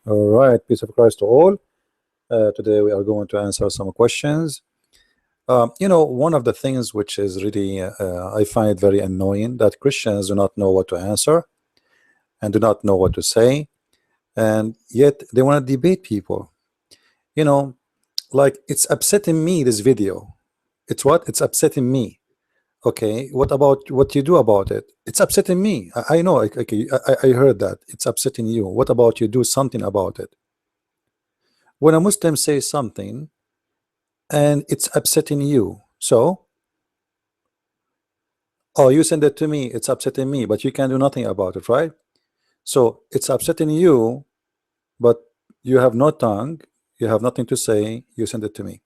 All right, peace of Christ to all. Today we are going to answer some questions. One of the things which is really I find it very annoying that Christians do not know what to answer and do not know what to say, and yet they want to debate people. You know, like it's upsetting me, this video. It's what? It's upsetting me. Okay, what about what you do about it? It's upsetting me. I know. Okay, I heard that. It's upsetting you. What about you do something about it? When a Muslim says something and it's upsetting you, so oh, you send it to me, it's upsetting me, but you can do nothing about it, right? So it's upsetting you, but you have no tongue, you have nothing to say, you send it to me.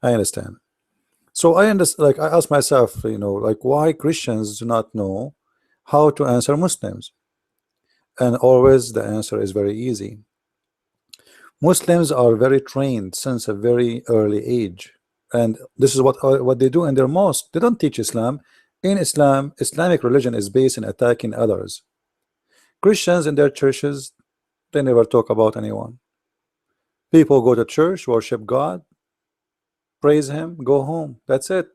I understand. So I understand, like I ask myself, like why Christians do not know how to answer Muslims, and always the answer is very easy. Muslims are very trained since a very early age, and this is what they do in their mosque. They don't teach Islam. In Islam, Islamic religion is based in attacking others. Christians in their churches, they never talk about anyone. People go to church, worship God, praise Him, go home. That's it.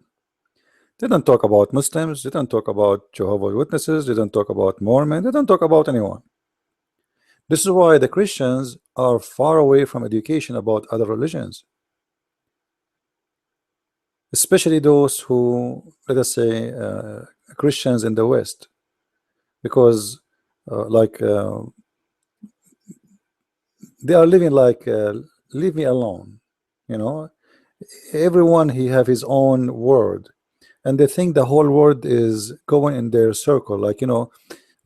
They don't talk about Muslims. They don't talk about Jehovah's Witnesses. They don't talk about Mormon. They don't talk about anyone. This is why the Christians are far away from education about other religions, especially those who, let us say, Christians in the West, because they are living like leave me alone. Everyone he have his own world, and they think the whole world is going in their circle. Like,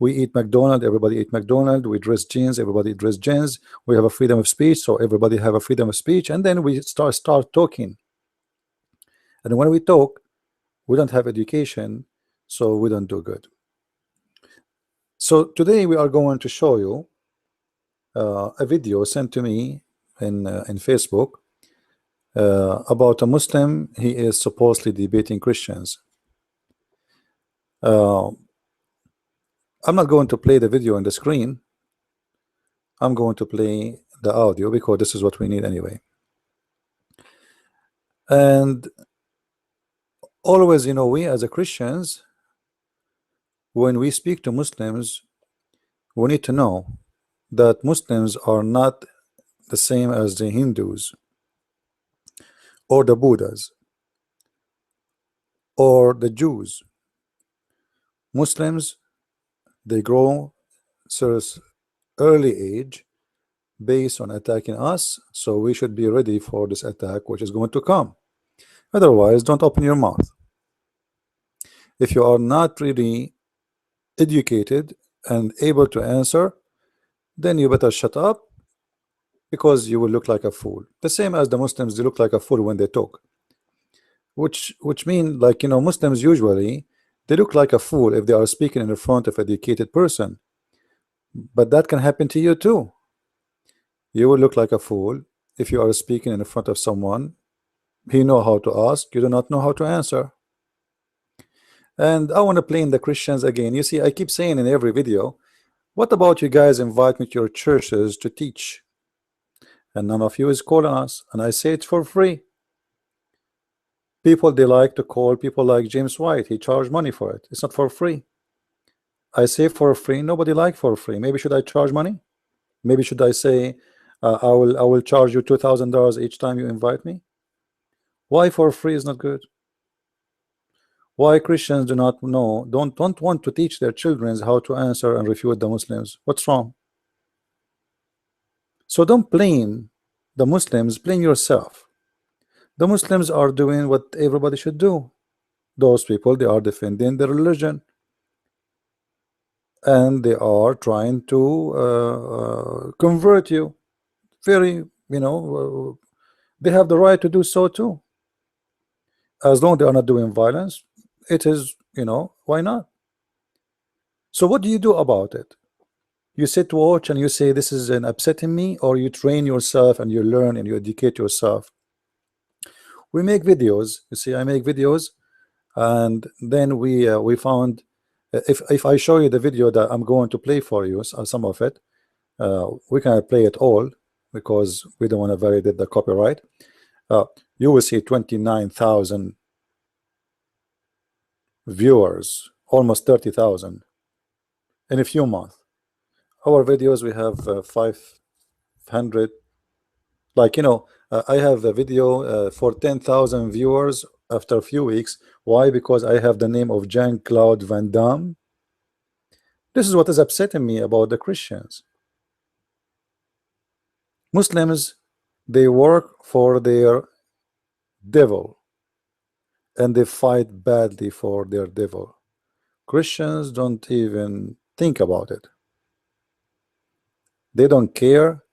we eat McDonald's, everybody eat McDonald's. We dress jeans, everybody dress jeans. We have a freedom of speech, so everybody have a freedom of speech. And then we start talking, and when we talk, we don't have education, so we don't do good. So today we are going to show you a video sent to me in Facebook about a Muslim. He is supposedly debating Christians. I'm not going to play the video on the screen. I'm going to play the audio because this is what we need anyway. And always, we as a Christians, when we speak to Muslims, we need to know that Muslims are not the same as the Hindus or the Buddhas or the Jews. Muslims, they grow since early age based on attacking us, so we should be ready for this attack which is going to come. Otherwise, don't open your mouth. If you are not really educated and able to answer, then you better shut up, because you will look like a fool. The same as the Muslims, they look like a fool when they talk, which mean, like, Muslims usually they look like a fool if they are speaking in front of an educated person, but that can happen to you too. You will look like a fool if you are speaking in front of someone. He know how to ask, you do not know how to answer. And I want to blame the Christians again. You see, I keep saying in every video, what about you guys invite me to your churches to teach? And none of you is calling us, and I say it's for free. People, they like to call people like James White. He charged money for it. It's not for free. I say for free. Nobody like for free. Maybe should I charge money? Maybe should I say I will charge you $2,000 each time you invite me? Why for free is not good? Why Christians do not know, don't want to teach their children how to answer and refute the Muslims? What's wrong? So don't blame the Muslims, blame yourself. The Muslims are doing what everybody should do. Those people, they are defending their religion, and they are trying to convert you. Very, they have the right to do so too. As long as they are not doing violence, it is, why not? So what do you do about it? You sit, watch, and you say this is an upsetting me, or you train yourself and you learn and you educate yourself. We make videos. You see, I make videos, and then we found, if I show you the video that I'm going to play for you, some of it, We cannot play it all because we don't want to violate the copyright. You will see 29,000 viewers, almost 30,000 in a few months. Our videos, we have 500. Like, I have a video for 10,000 viewers after a few weeks. Why? Because I have the name of Jean-Claude Van Damme. This is what is upsetting me about the Christians. Muslims, they work for their devil and they fight badly for their devil. Christians don't even think about it. They don't care.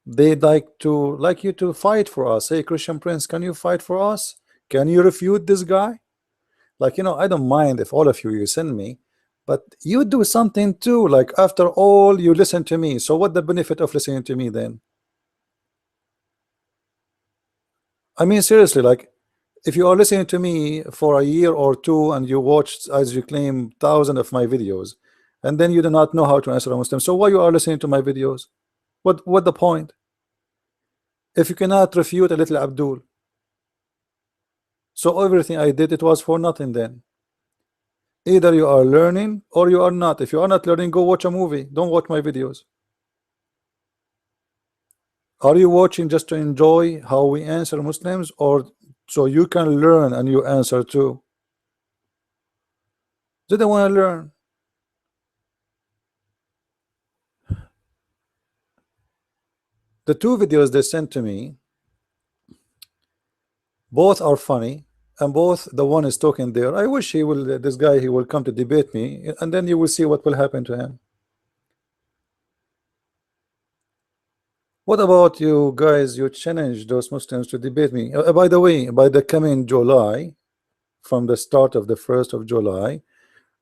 They like you to fight for us. Hey, Christian Prince, can you fight for us? Can you refute this guy? Like, I don't mind if all of you send me, but you do something too. Like, after all, you listen to me. So what the benefit of listening to me then? I mean, seriously, like, if you are listening to me for a year or two and you watched, as you claim, thousands of my videos, and then you do not know how to answer a Muslim, so why you are listening to my videos? What the point? If you cannot refute a little Abdul, so everything I did, it was for nothing then. Either you are learning or you are not. If you are not learning, go watch a movie. Don't watch my videos. Are you watching just to enjoy how we answer Muslims, or so you can learn and you answer too? They don't want to learn. The two videos they sent to me, both are funny, and both, the one is talking there. I wish he will, this guy, he will come to debate me, and then you will see what will happen to him. What about you guys? You challenge those Muslims to debate me. By the way, by the coming July, from the start of the 1st of July,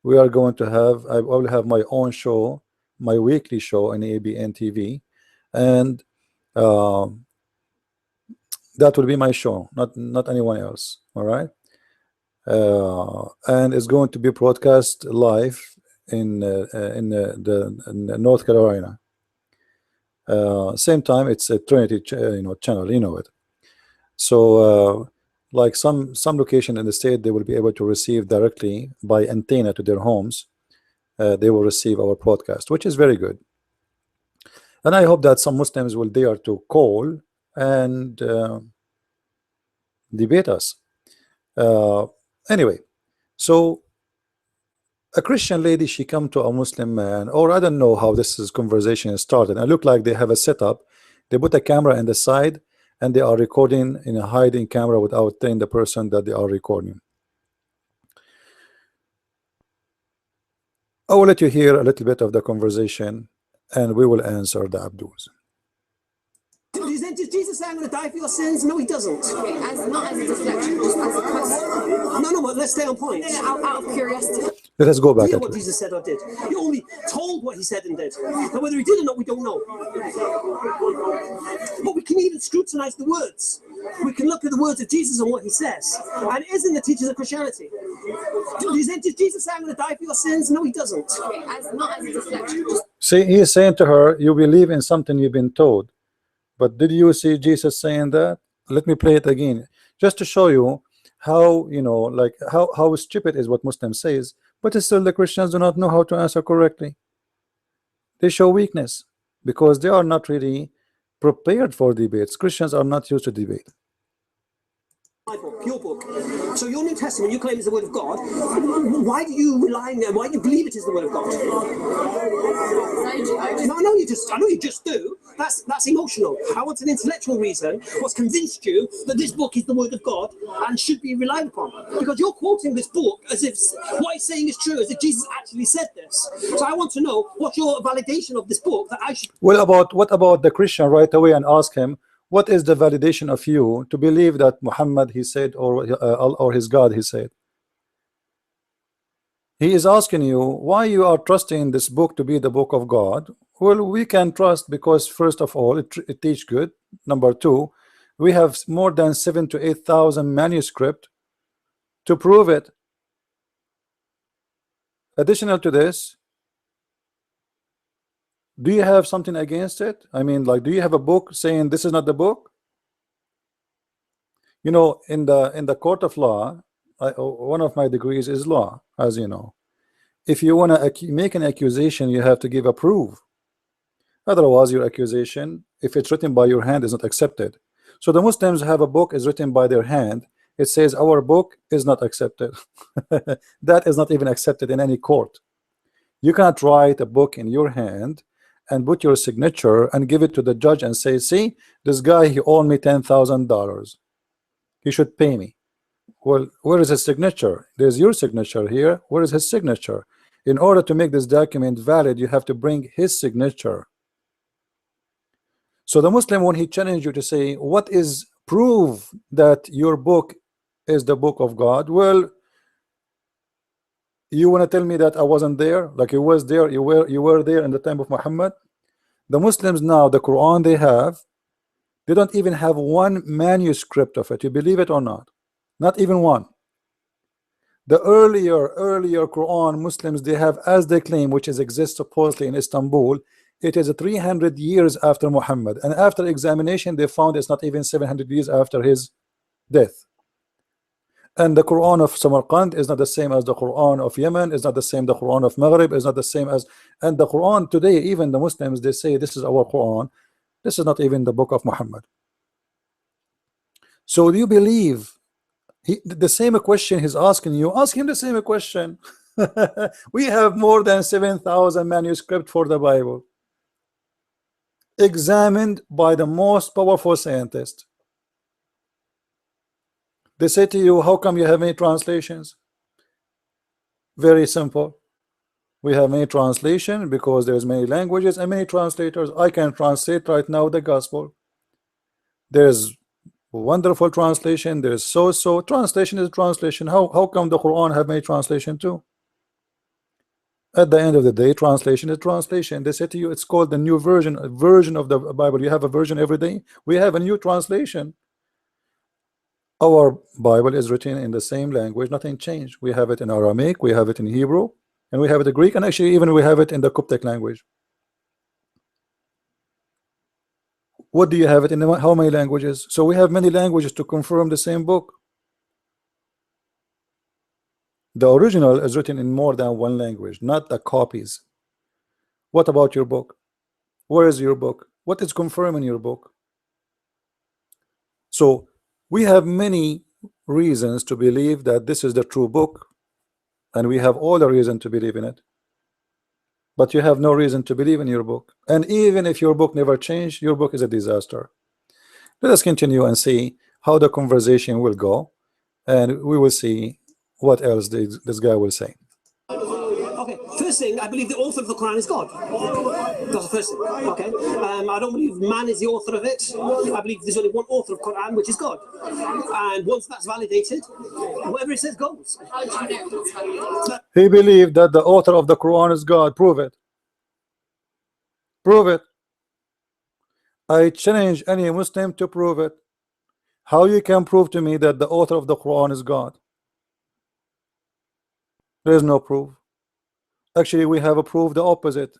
we are going to have, I will have my own show, my weekly show on ABN TV, and that will be my show, not anyone else. All right, and it's going to be broadcast live in in North Carolina. Same time, it's a Trinity channel, you know it. So like some location in the state, they will be able to receive directly by antenna to their homes. They will receive our podcast, which is very good. And I hope that some Muslims will dare to call and debate us. Anyway, so a Christian lady, she come to a Muslim man, or I don't know how this conversation started. And it looked like they have a setup. They put a camera in the side and they are recording in a hiding camera without telling the person that they are recording. I will let you hear a little bit of the conversation and we will answer the Abdus. Does Jesus say I'm going to die for your sins? No, he doesn't. Okay, not as a deflection, just as a question. No, but let's stay on point. Yeah, out of curiosity. Let us go back. You know what Jesus said or did. You only told what he said and did. And whether he did or not, we don't know. But we can even scrutinize the words. We can look at the words of Jesus and what he says. And it is in the teachings of Christianity. Does Jesus say I'm going to die for your sins? No, he doesn't. Okay, not as a deflection. See, he is saying to her, you believe in something you've been told. But did you see Jesus saying that? Let me play it again, just to show you how, like how stupid is what Muslims says, but still the Christians do not know how to answer correctly. They show weakness because they are not really prepared for debates. Christians are not used to debate. Your book. So your New Testament, you claim is the Word of God. Why do you rely on it? Why do you believe it is the Word of God? No, I know you just do. That's emotional. I want an intellectual reason. What's convinced you that this book is the Word of God and should be relied upon? Because you're quoting this book as if what he's saying is true, as if Jesus actually said this. So I want to know what's your validation of this book that I should. Well, what about the Christian right away and ask him, what is the validation of you to believe that Muhammad, he said, or his God, he said? He is asking you why you are trusting this book to be the book of God. Well, we can trust because first of all, it teaches good. Number two, we have more than 7,000 to 8,000 manuscripts to prove it. Additional to this, Do you have something against it? I mean, like, do you have a book saying this is not the book? You know, in the court of law, one of my degrees is law, as you know. If you want to make an accusation, you have to give a proof. Otherwise, your accusation, if it's written by your hand, is not accepted. So the Muslims have a book is written by their hand. It says our book is not accepted. That is not even accepted in any court. You cannot write a book in your hand and put your signature and give it to the judge and say, see, this guy, he owed me $10,000. He should pay me. Well, where is his signature? There's your signature here. Where is his signature? In order to make this document valid, you have to bring his signature. So the Muslim, when he challenged you to say, what is proof that your book is the book of God? Well, you want to tell me that I wasn't there? Like you was there, you were there in the time of Muhammad? The Muslims now, the Quran they don't even have one manuscript of it. You believe it or not? Not even one. The earlier Quran, Muslims, they have, as they claim, which is exists supposedly in Istanbul, it is 300 years after Muhammad, and after examination they found it's not even 700 years after his death. And the Quran of Samarkand is not the same as the Quran of Yemen, is not the same, the Quran of Maghrib is not the same as, and the Quran today, even the Muslims, they say this is our Quran, this is not even the book of Muhammad. So do you believe the same question he's asking you, ask him the same question? We have more than 7,000 manuscripts for the Bible, examined by the most powerful scientists. They say to you, how come you have many translations? Very simple. We have many translations because there's many languages and many translators. I can translate right now the gospel. There's wonderful translation, there's so translation is translation. How come the Quran have many translation too? At the end of the day, translation is translation. They say to you, it's called the new version, a version of the Bible. You have a version every day. We have a new translation. Our Bible is written in the same language, nothing changed. We have it in Aramaic, we have it in Hebrew, and we have it in Greek, and actually even we have it in the Coptic language. What do you have it in? How many languages? So we have many languages to confirm the same book. The original is written in more than one language, not the copies. What about your book? Where is your book? What is confirming your book? So we have many reasons to believe that this is the true book, and we have all the reason to believe in it. But you have no reason to believe in your book. And even if your book never changed, your book is a disaster. Let us continue and see how the conversation will go, and we will see what else this guy will say. Okay, first thing, I believe the author of the Quran is God. That's the first thing. Okay, I don't believe man is the author of it. I believe there's only one author of Quran, which is God. And once that's validated, whatever it says goes. He believed that the author of the Quran is God. Prove it. Prove it. I challenge any Muslim to prove it. How you can prove to me that the author of the Quran is God? There is no proof. Actually, we have a proof the opposite.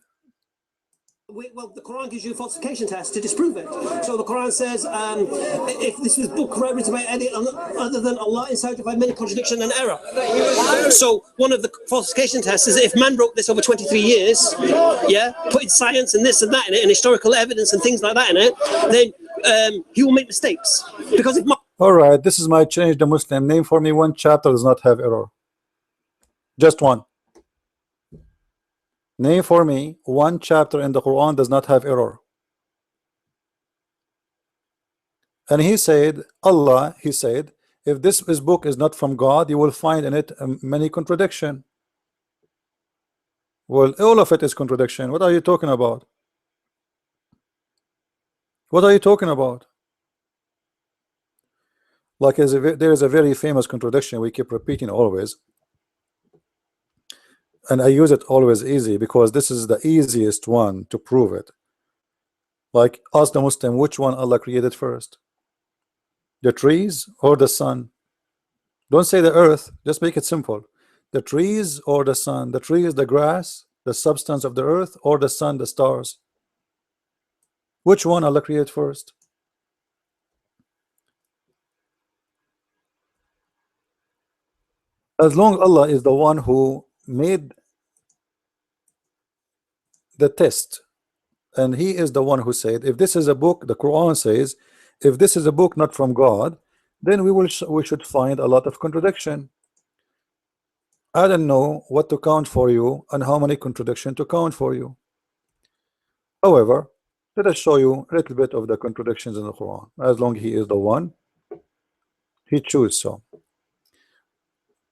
Well, the Quran gives you a falsification test to disprove it. So the Quran says, if this was book written by any other than Allah, inside of many contradiction and error. So one of the falsification tests is if man wrote this over 23 years, yeah, putting science and this and that in it, and historical evidence and things like that in it, then he will make mistakes. Because if all right, this is my change the Muslim. Name for me one chapter does not have error. Just one. Name for me one chapter in the Quran does not have error. And he said, Allah, he said, if this book is not from God, you will find in it many contradiction. Well, all of it is contradiction. What are you talking about? What are you talking about? Like there is a very famous contradiction we keep repeating always, and I use it always easy because this is the easiest one to prove it. Like, ask the Muslim which one Allah created first, the trees or the sun? Don't say the earth, just make it simple. The trees or the sun? The tree is the grass, the substance of the earth, or the sun, the stars? Which one Allah created first? As long Allah is the one who made the test, and He is the one who said, if this is a book, the Quran says, if this is a book not from God, then we should find a lot of contradiction. I don't know what to count for you and how many contradictions to count for you. However, let us show you a little bit of the contradictions in the Quran. As long He is the one, He chooses so.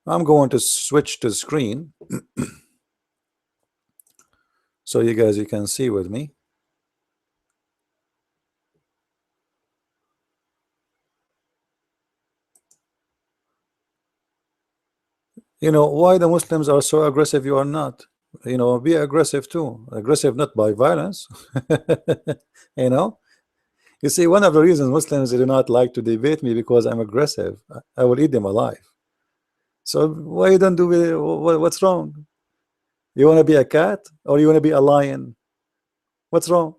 I'm going to switch to the screen so you can see with me. You know why the Muslims are so aggressive? You are not. You know, be aggressive too. Aggressive not by violence. You know, you see, one of the reasons Muslims do not like to debate me because I'm aggressive. I will eat them alive. So why you don't do it? What's wrong? You want to be a cat or you want to be a lion? What's wrong?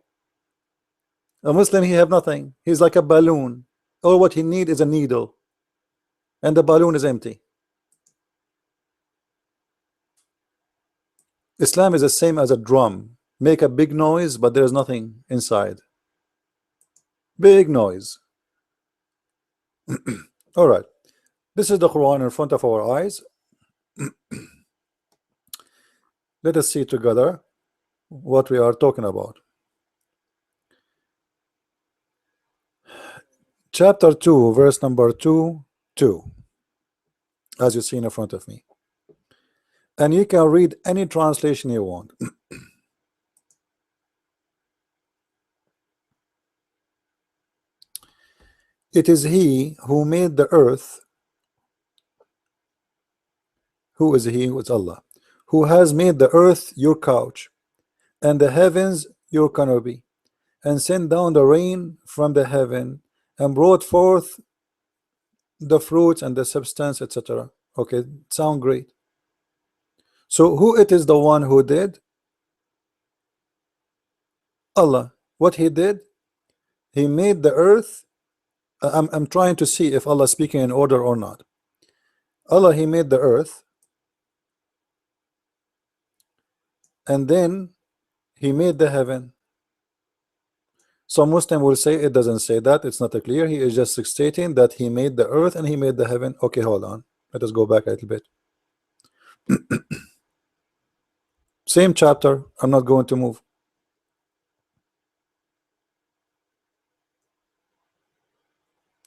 A Muslim, he have nothing. He's like a balloon. All what he need is a needle, and the balloon is empty. Islam is the same as a drum. Make a big noise, but there's nothing inside. Big noise. All right. This is the Quran in front of our eyes. Let us see together what we are talking about. Chapter 2, verse number 2, as you see in front of me. And you can read any translation you want. It is He who made the earth. Who is He? Who is Allah? Who has made the earth your couch, and the heavens your canopy, and sent down the rain from the heaven, and brought forth the fruits and the substance, etc. Okay, sound great. So who it is the one who did? Allah. What He did? He made the earth. I'm trying to see if Allah is speaking in order or not. Allah, He made the earth, and then He made the heaven. Some Muslim will say it doesn't say that, it's not clear. He is just stating that He made the earth and He made the heaven. Okay, hold on. Let us go back a little bit. Same chapter. I'm not going to move.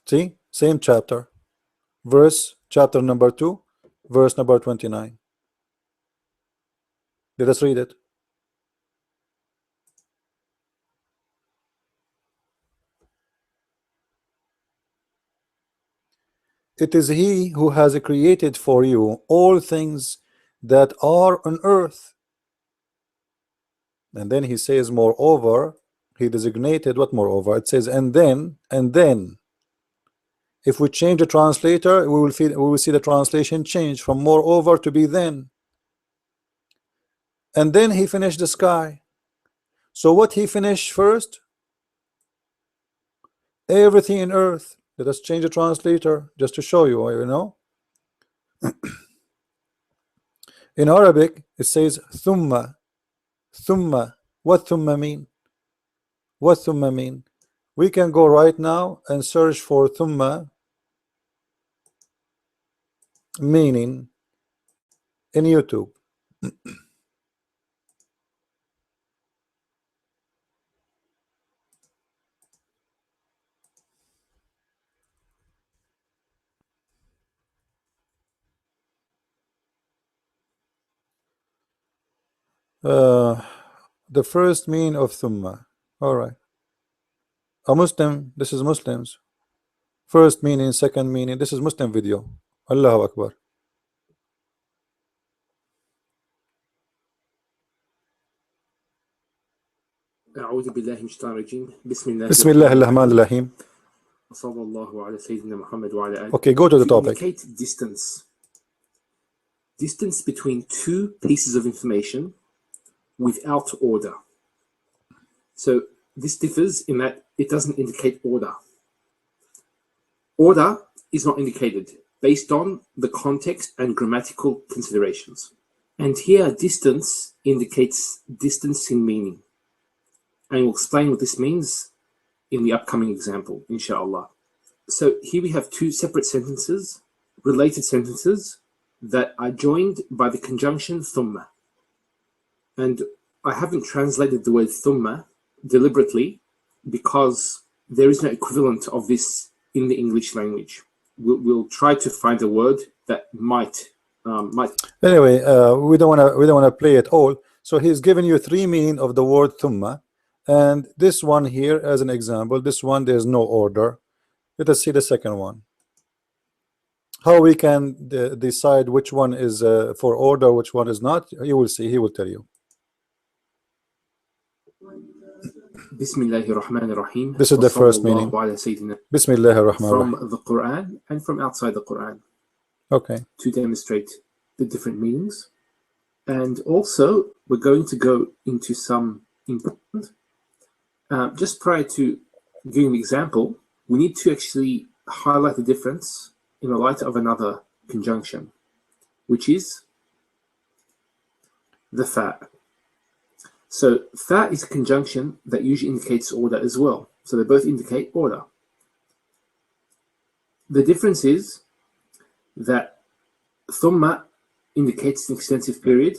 See? Same chapter. Chapter number 2, verse number 29. Let us read it. It is He who has created for you all things that are on earth. And then He says, moreover, He designated what moreover? It says, and then. If we change the translator, we will see the translation change from moreover to be then. And then He finished the sky. So what He finished first? Everything in earth. Let us change the translator just to show you, you know. In Arabic, it says thumma. Thumma. What thumma mean? What thumma mean? We can go right now and search for thumma meaning in YouTube. The first mean of thumma. All right. A Muslim. This is Muslims. First meaning, second meaning. This is Muslim video. Allahu Akbar. أعوذ بالله من الشيطان الرجيم بسم الله الرحمن الرحيم. وصلى الله على سيدنا محمد وعلى آله. Okay, go to the topic. Indicate distance between two pieces of information without order. So this differs in that it doesn't indicate order. Order is not indicated based on the context and grammatical considerations. And here, distance indicates distance in meaning. And we'll explain what this means in the upcoming example, inshallah. So here we have two separate sentences, related sentences, that are joined by the conjunction thumma. And I haven't translated the word thumma deliberately because there is no equivalent of this in the English language. We'll try to find a word that might. Anyway, we don't want to play it all. So he's given you three meaning of the word thumma, and this one here as an example. This one there's no order. Let us see the second one. How we can decide which one is for order, which one is not. You will see. He will tell you. Bismillahirrahmanirrahim. This is the first meaning. Bismillahirrahmanirrahim. From the Quran and from outside the Quran. Okay. To demonstrate the different meanings. And also, we're going to go into some important. Just prior to giving the example, we need to actually highlight the difference in the light of another conjunction, which is the fa. So fa is a conjunction that usually indicates order as well. So they both indicate order. The difference is that thumma indicates an extensive period,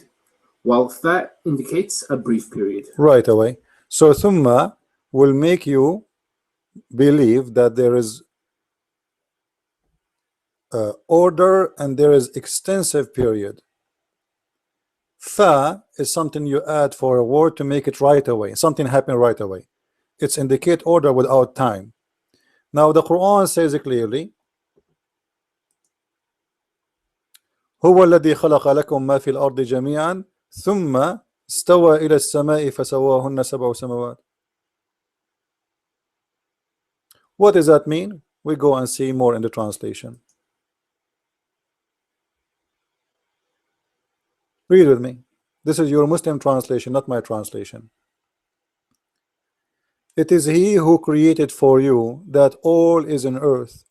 while fa indicates a brief period. Right away. So thumma will make you believe that there is order and there is extensive period. Fa is something you add for a word to make it right away. Something happen right away. It's indicate order without time. Now the Quran says it clearly. هو الذي خلق لكم ما في الأرض جميعا ثم استوى إلى السماء فسواهن سبع سماوات. What does that mean? We go and see more in the translation. Read with me. This is your Muslim translation, not my translation. It is he who created for you that all is in earth.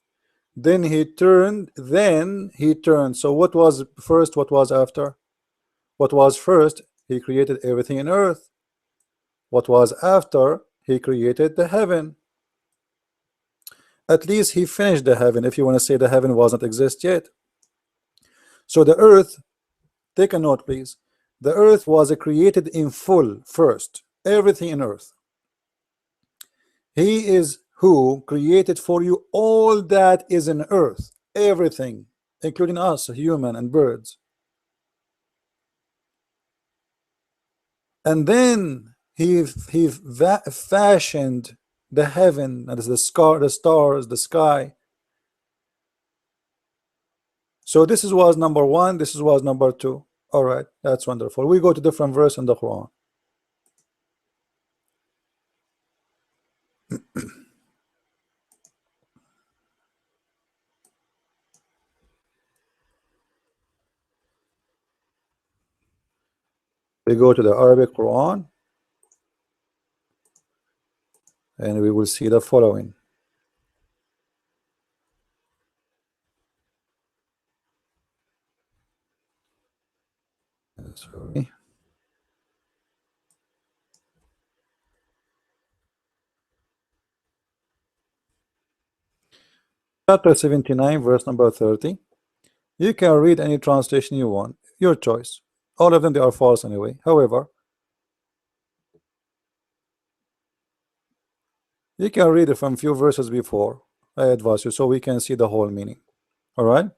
Then he turned. So what was first, what was after? What was first? He created everything in earth. What was after? He created the heaven. At least he finished the heaven, if you want to say the heaven wasn't exist yet. So the earth, take a note please, the earth was created in full first, everything in earth. He is who created for you all that is in earth, everything, including us, human and birds. And then he fashioned the heaven, that is the stars, the sky. So this was number one, this was number two. All right, that's wonderful. We go to different verse in the Quran. We go to the Arabic Quran and we will see the following. Sorry. Chapter 79, verse number 30. You can read any translation you want, your choice. All of them, they are false anyway. However, you can read it from few verses before. I advise you, so we can see the whole meaning. All right,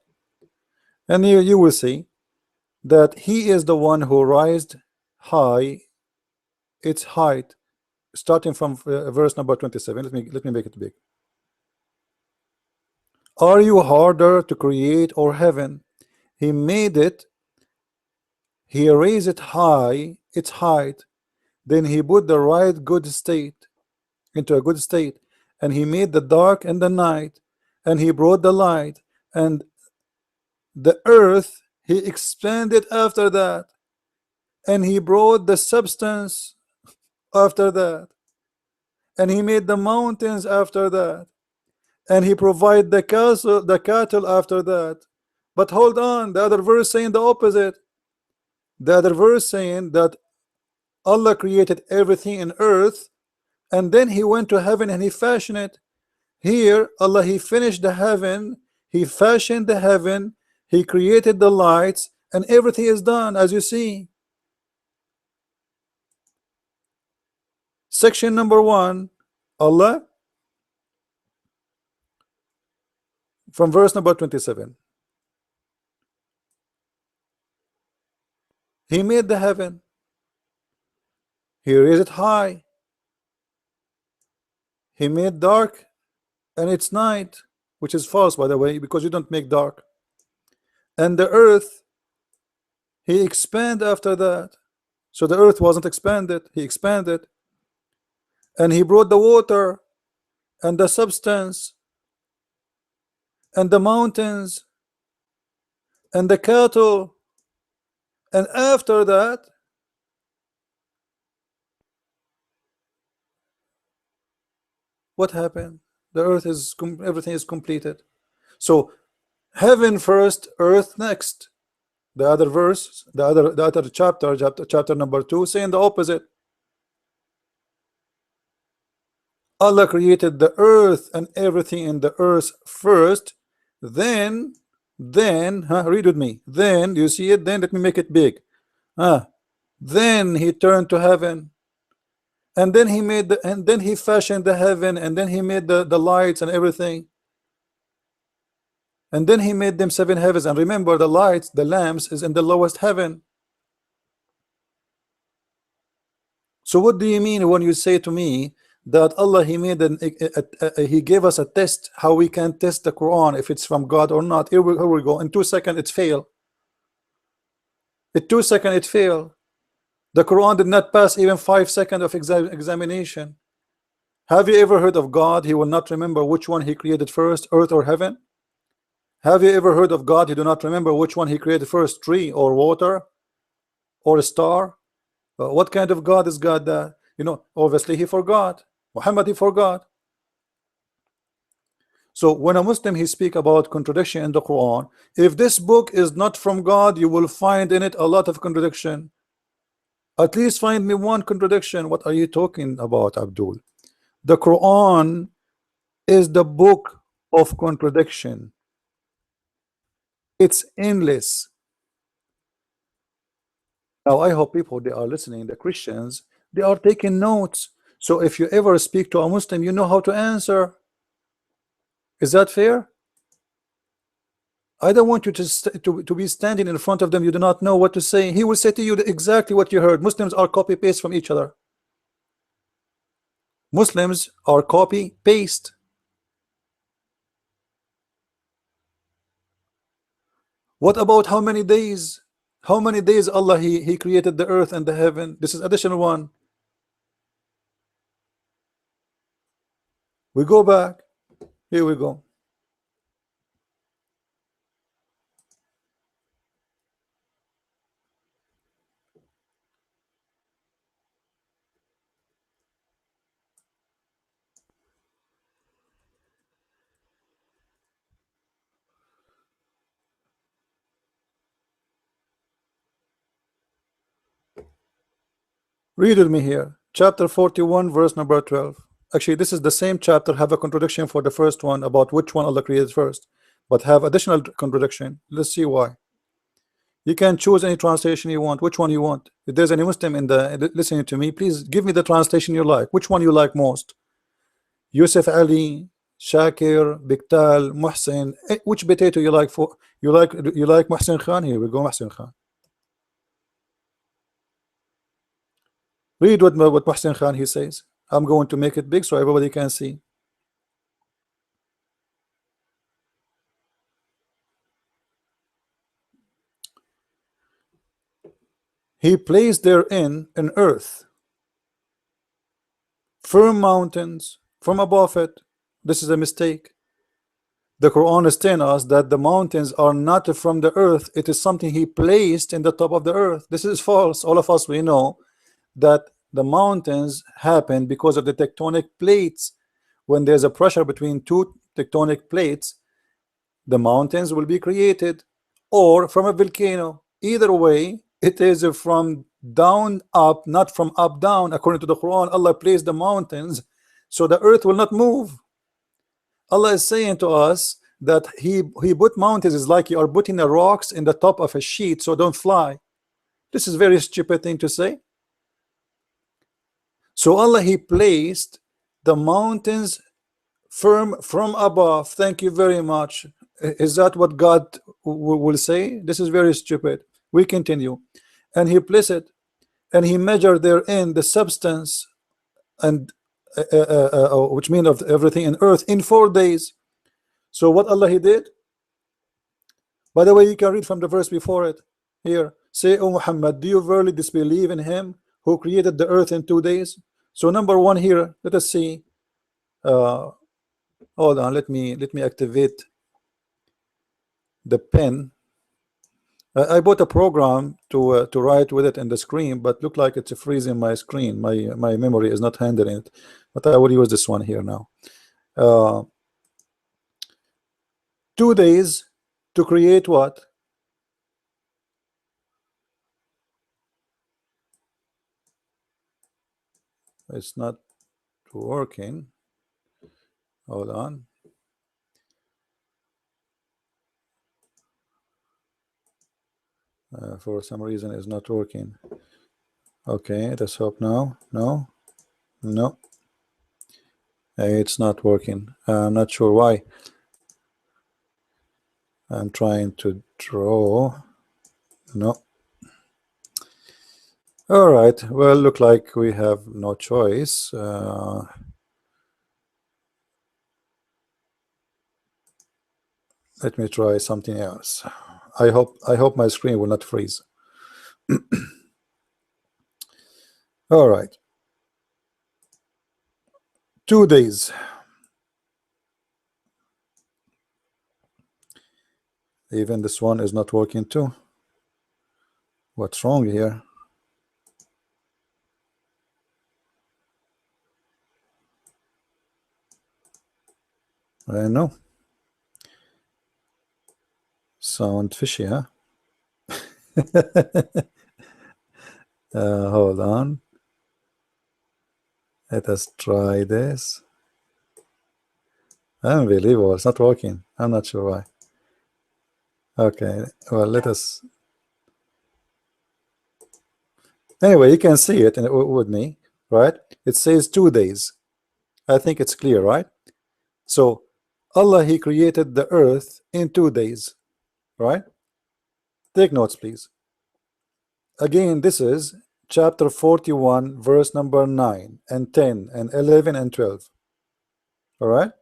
and you will see that he is the one who raised high its height, starting from verse number 27. Let me make it big. Are you harder to create or heaven? He made it. He raised it high, its height. Then he put the right good state into a good state, and he made the dark and the night, and he brought the light, and the earth he expanded after that, and he brought the substance after that, and he made the mountains after that, and he provided the cattle after that. But hold on, the other verse saying the opposite. The other verse saying that Allah created everything in earth, and then he went to heaven and he fashioned it. Here Allah, he finished the heaven, he fashioned the heaven, he created the lights, and everything is done, as you see. Section number 1, Allah, from verse number 27. He made the heaven, he raised it high, he made dark and it's night, which is false, by the way, because you don't make dark. And the earth, he expanded after that. So the earth wasn't expanded, he expanded. And he brought the water and the substance and the mountains and the cattle. And after that, what happened? The earth is everything is completed. So heaven first, earth next. The other verse, the other chapter number 2, saying the opposite. Allah created the earth and everything in the earth first, then read with me. Then, you see it? Then let me make it big. Then he turned to heaven, and then he made and then he fashioned the heaven, and then he made the lights and everything, and then he made them 7 heavens. And remember, the lights, the lamps, is in the lowest heaven. So what do you mean when you say to me that Allah, he made he gave us a test, how we can test the Quran if it's from God or not? Here we go. In 2 seconds it failed. In 2 seconds it failed. The Quran did not pass even 5 seconds of examination. Have you ever heard of God? He will not remember which one he created first, earth or heaven? Have you ever heard of God? He do not remember which one he created first, tree or water or a star? What kind of God is God that? You know, obviously he forgot. Muhammad, he forgot. So when a Muslim, he speak about contradiction in the Quran, if this book is not from God, you will find in it a lot of contradiction. At least find me one contradiction. What are you talking about, Abdul? The Quran is the book of contradiction. It's endless. Now I hope people, they are listening, the Christians, they are taking notes. So if you ever speak to a Muslim, you know how to answer. Is that fair? I don't want you to be standing in front of them, you do not know what to say. He will say to you exactly what you heard. Muslims are copy paste from each other. Muslims are copy paste. What about how many days? How many days Allah he created the earth and the heaven? This is additional one. We go back. Here we go. Read with me here. Chapter 41, verse number 12. Actually, this is the same chapter, have a contradiction for the first one about which one Allah created first, but have additional contradiction. Let's see why. You can choose any translation you want. Which one you want? If there's any Muslim in the listening to me, please give me the translation you like. Which one you like most? Yusuf Ali, Shakir, Biktal, Muhsin. Which potato you like? For you like Muhsin Khan? Here we go, Muhsin Khan. Read what Muhsin Khan he says. I'm going to make it big so everybody can see. He placed therein an earth, firm mountains from above it. This is a mistake. The Quran is telling us that the mountains are not from the earth. It is something he placed in the top of the earth. This is false. All of us, we know that The mountains happen because of the tectonic plates. When there's a pressure between two tectonic plates, the mountains will be created, or from a volcano. Either way, it is from down up, not from up down. According to the Quran, Allah placed the mountains so the earth will not move. Allah is saying to us that he put mountains is like you are putting the rocks in the top of a sheet so don't fly. This is very stupid thing to say. So Allah, he placed the mountains firm from above. Thank you very much. Is that what God will say? This is very stupid. We continue. And he placed it, and he measured therein the substance, and which means of everything in earth, in 4 days. So what Allah he did, by the way, you can read from the verse before it here. Say, O Muhammad, do you verily disbelieve in him who created the earth in 2 days? So number one here, let us see. Hold on, let me activate the pen. I bought a program to write with it in the screen, but look like it's freezing my screen. My memory is not handling it, but I will use this one here now. 2 days to create what? It's not working. Hold on. For some reason it's not working. Okay, let's hope now. No, it's not working. I'm not sure why. I'm trying to draw. No. All right, well, look like we have no choice. Let me try something else. I hope my screen will not freeze. All right, 2 days. Even this one is not working too. What's wrong here? I don't know. Sound fishy, huh? Hold on. Let us try this. Unbelievable, it's not working. I'm not sure why. Okay, well, let us. Anyway, you can see it with me, right? It says 2 days. I think it's clear, right? So Allah, he created the earth in 2 days, right? Take notes, please. Again, this is chapter 41, verse number 9 and 10 and 11 and 12. All right,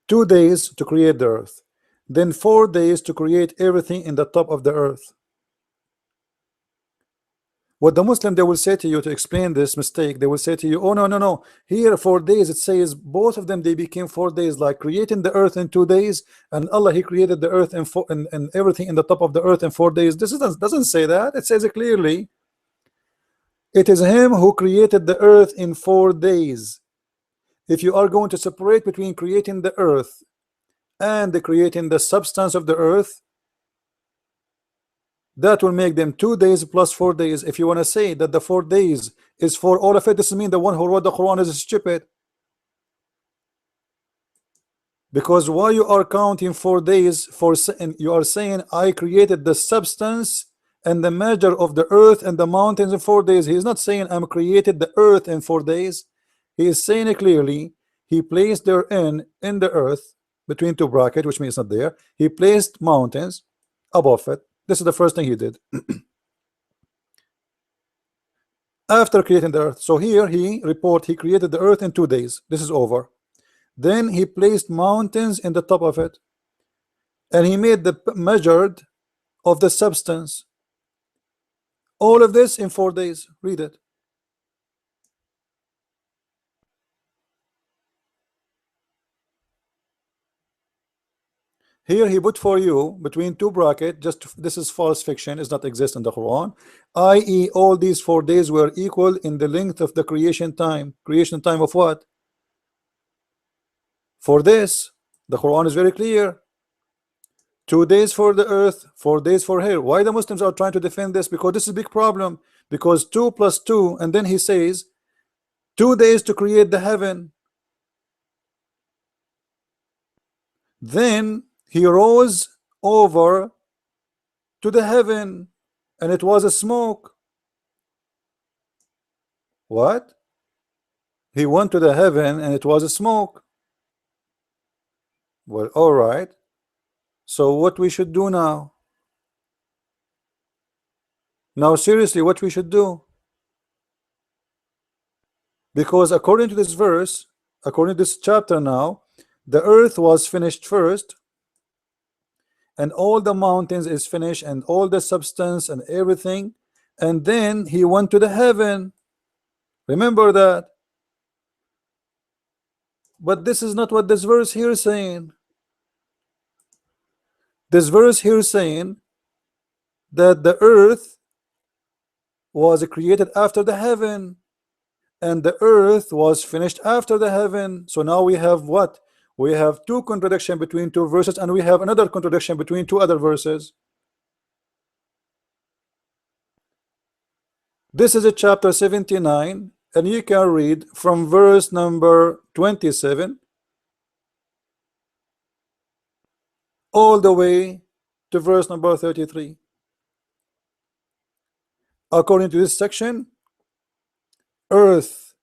2 days to create the earth, then 4 days to create everything in the top of the earth. What the Muslim, they will say to you to explain this mistake, they will say to you, oh no, here 4 days, it says both of them, they became 4 days, like creating the earth in 2 days, and Allah, he created the earth and everything in the top of the earth in 4 days. This doesn't say that. It says it clearly. It is him who created the earth in 4 days. If you are going to separate between creating the earth and creating the substance of the earth, that will make them 2 days plus 4 days. If you want to say that the 4 days is for all of it, this means the one who wrote the Quran is stupid. Because why you are counting 4 days for, and you are saying I created the substance and the measure of the earth and the mountains in 4 days. He is not saying I'm created the earth in 4 days. He is saying it clearly. He placed therein in the earth between two brackets, which means not there. He placed mountains above it. This is the first thing he did after creating the earth. So here he created the earth in 2 days. This is over. Then he placed mountains in the top of it, and he made the measured of the substance. All of this in 4 days. Read it. Here he put for you between two brackets, just this is false fiction, is not exist in the Quran, i.e. all these 4 days were equal in the length of the creation time. Creation time of what? For this, the Quran is very clear. 2 days for the earth, 4 days for here. Why the Muslims are trying to defend this? Because this is a big problem. Because 2 plus 2, and then he says 2 days to create the heaven. Then he rose over to the heaven, and it was a smoke. What? He went to the heaven and it was a smoke. Well, all right. So what we should do now? Now seriously, what we should do? Because according to this verse, according to this chapter now, the earth was finished first, and all the mountains is finished, and all the substance and everything, and then he went to the heaven. Remember that. But this is not what this verse here is saying. This verse here is saying that the earth was created after the heaven, and the earth was finished after the heaven. So now we have what? We have two contradiction between two verses, and we have another contradiction between two other verses. This is a chapter 79, and you can read from verse number 27 all the way to verse number 33. According to this section, earth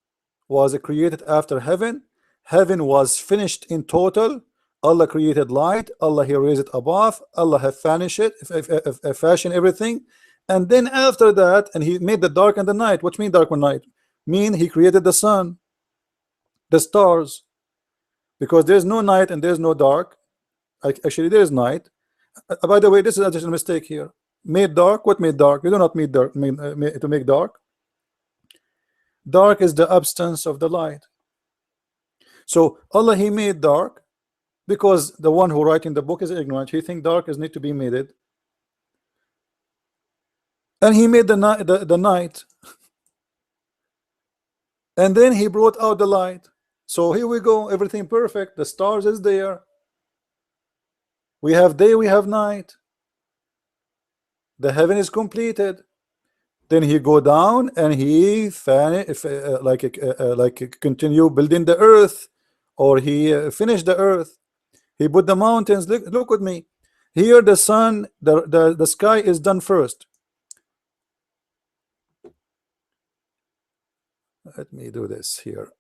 was created after heaven. Heaven was finished in total. Allah created light. Allah he raised it above. Allah have finished it, fashioned everything. And then after that, and he made the dark and the night. What mean dark and night? Mean he created the sun, the stars, because there's no night and there's no dark. Actually, there is night. By the way, this is just a mistake here. Made dark. What made dark? You do not mean dark. To make dark. Dark is the absence of the light. So Allah he made dark because the one who writing the book is ignorant. He think dark is need to be made it, and he made the night, and then he brought out the light. So here we go, everything perfect. The stars is there. We have day, we have night. The heaven is completed. Then he go down and he continue building the earth, or he finished the earth. He put the mountains. Look with me here. The sun, the sky is done first. Let me do this here.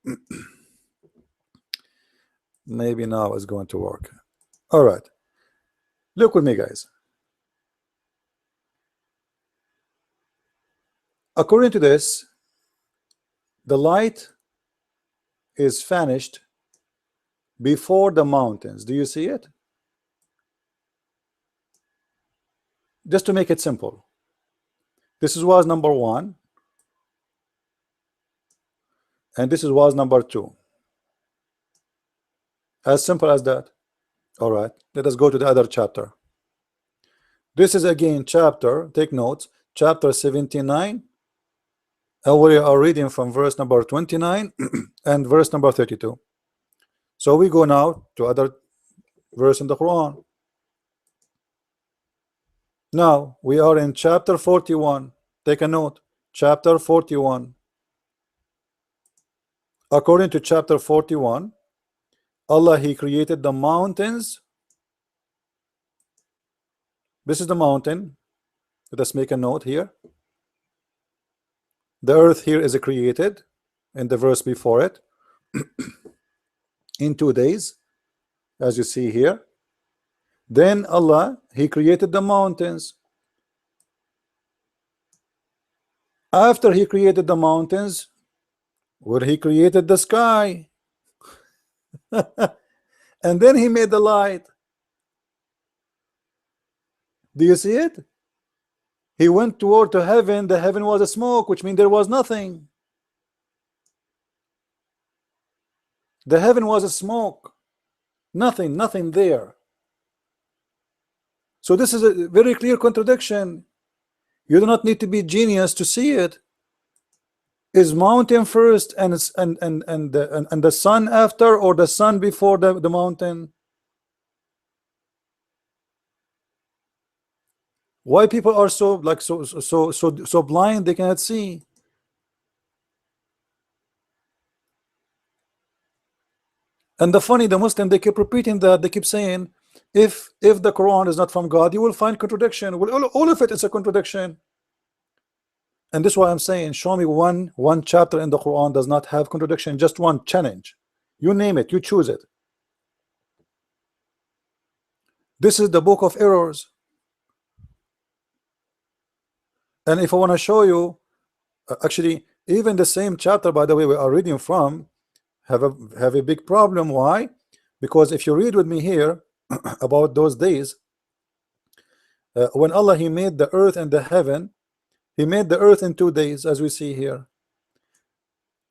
Maybe now it's going to work. All right, look with me, guys. According to this, the light is vanished before the mountains. Do you see it? Just to make it simple, this was number 1, and this was number 2. As simple as that. All right, let us go to the other chapter. This is again chapter, take notes, chapter 79. And we are reading from verse number 29 and verse number 32. So we go now to other verse in the Quran. Now we are in chapter 41. Take a note, chapter 41. According to chapter 41, Allah he created the mountains. This is the mountain. Let us make a note here. The earth here is created in the verse before it in 2 days, as you see here. Then Allah he created the mountains. After he created the mountains, where he created the sky, and then he made the light. Do you see it? He went toward to heaven. The heaven was a smoke, which means there was nothing. The heaven was a smoke, nothing there. So this is a very clear contradiction. You do not need to be genius to see it. Is mountain first and the sun after, or the sun before the mountain? Why people are so like so blind they cannot see? And the Muslim, they keep repeating that. They keep saying, if the Quran is not from God, you will find contradiction. Well, all of it is a contradiction. And this is why I'm saying, show me one chapter in the Quran does not have contradiction. Just one. Challenge. You name it, you choose it. This is the book of errors. And if I want to show you, actually, even the same chapter, by the way, we are reading from, have a big problem. Why? Because if you read with me here about those days, when Allah, He made the earth and the heaven, He made the earth in 2 days, as we see here.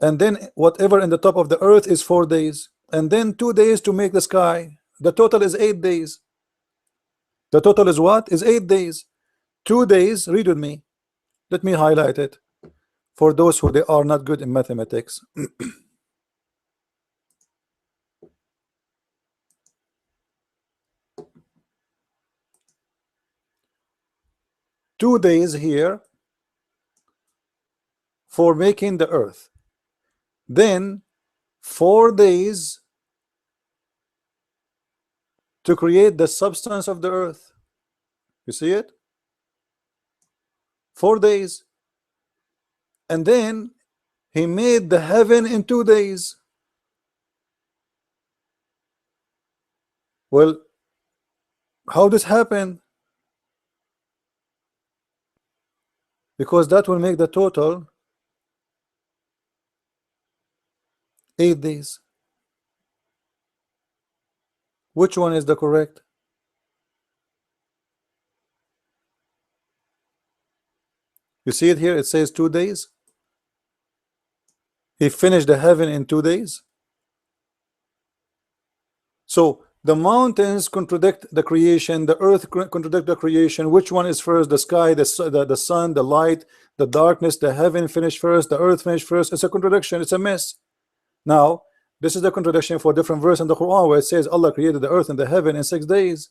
And then whatever in the top of the earth is 4 days. And then 2 days to make the sky. The total is 8 days. The total is what? Is 8 days. 2 days, read with me. Let me highlight it for those who they are not good in mathematics. 2 days here for making the earth. Then 4 days to create the substance of the earth. You see it? 4 days. And then He made the heaven in 2 days. Well, how this happened? Because that will make the total 8 days. Which one is the correct? You see it here, it says 2 days. He finished the heaven in 2 days. So the mountains contradict the creation, the earth contradict the creation. Which one is first? The sky, the sun, the light, the darkness, the heaven finished first, the earth finished first. It's a contradiction, it's a mess. Now, this is the contradiction for different verse in the Quran, where it says Allah created the earth and the heaven in 6 days.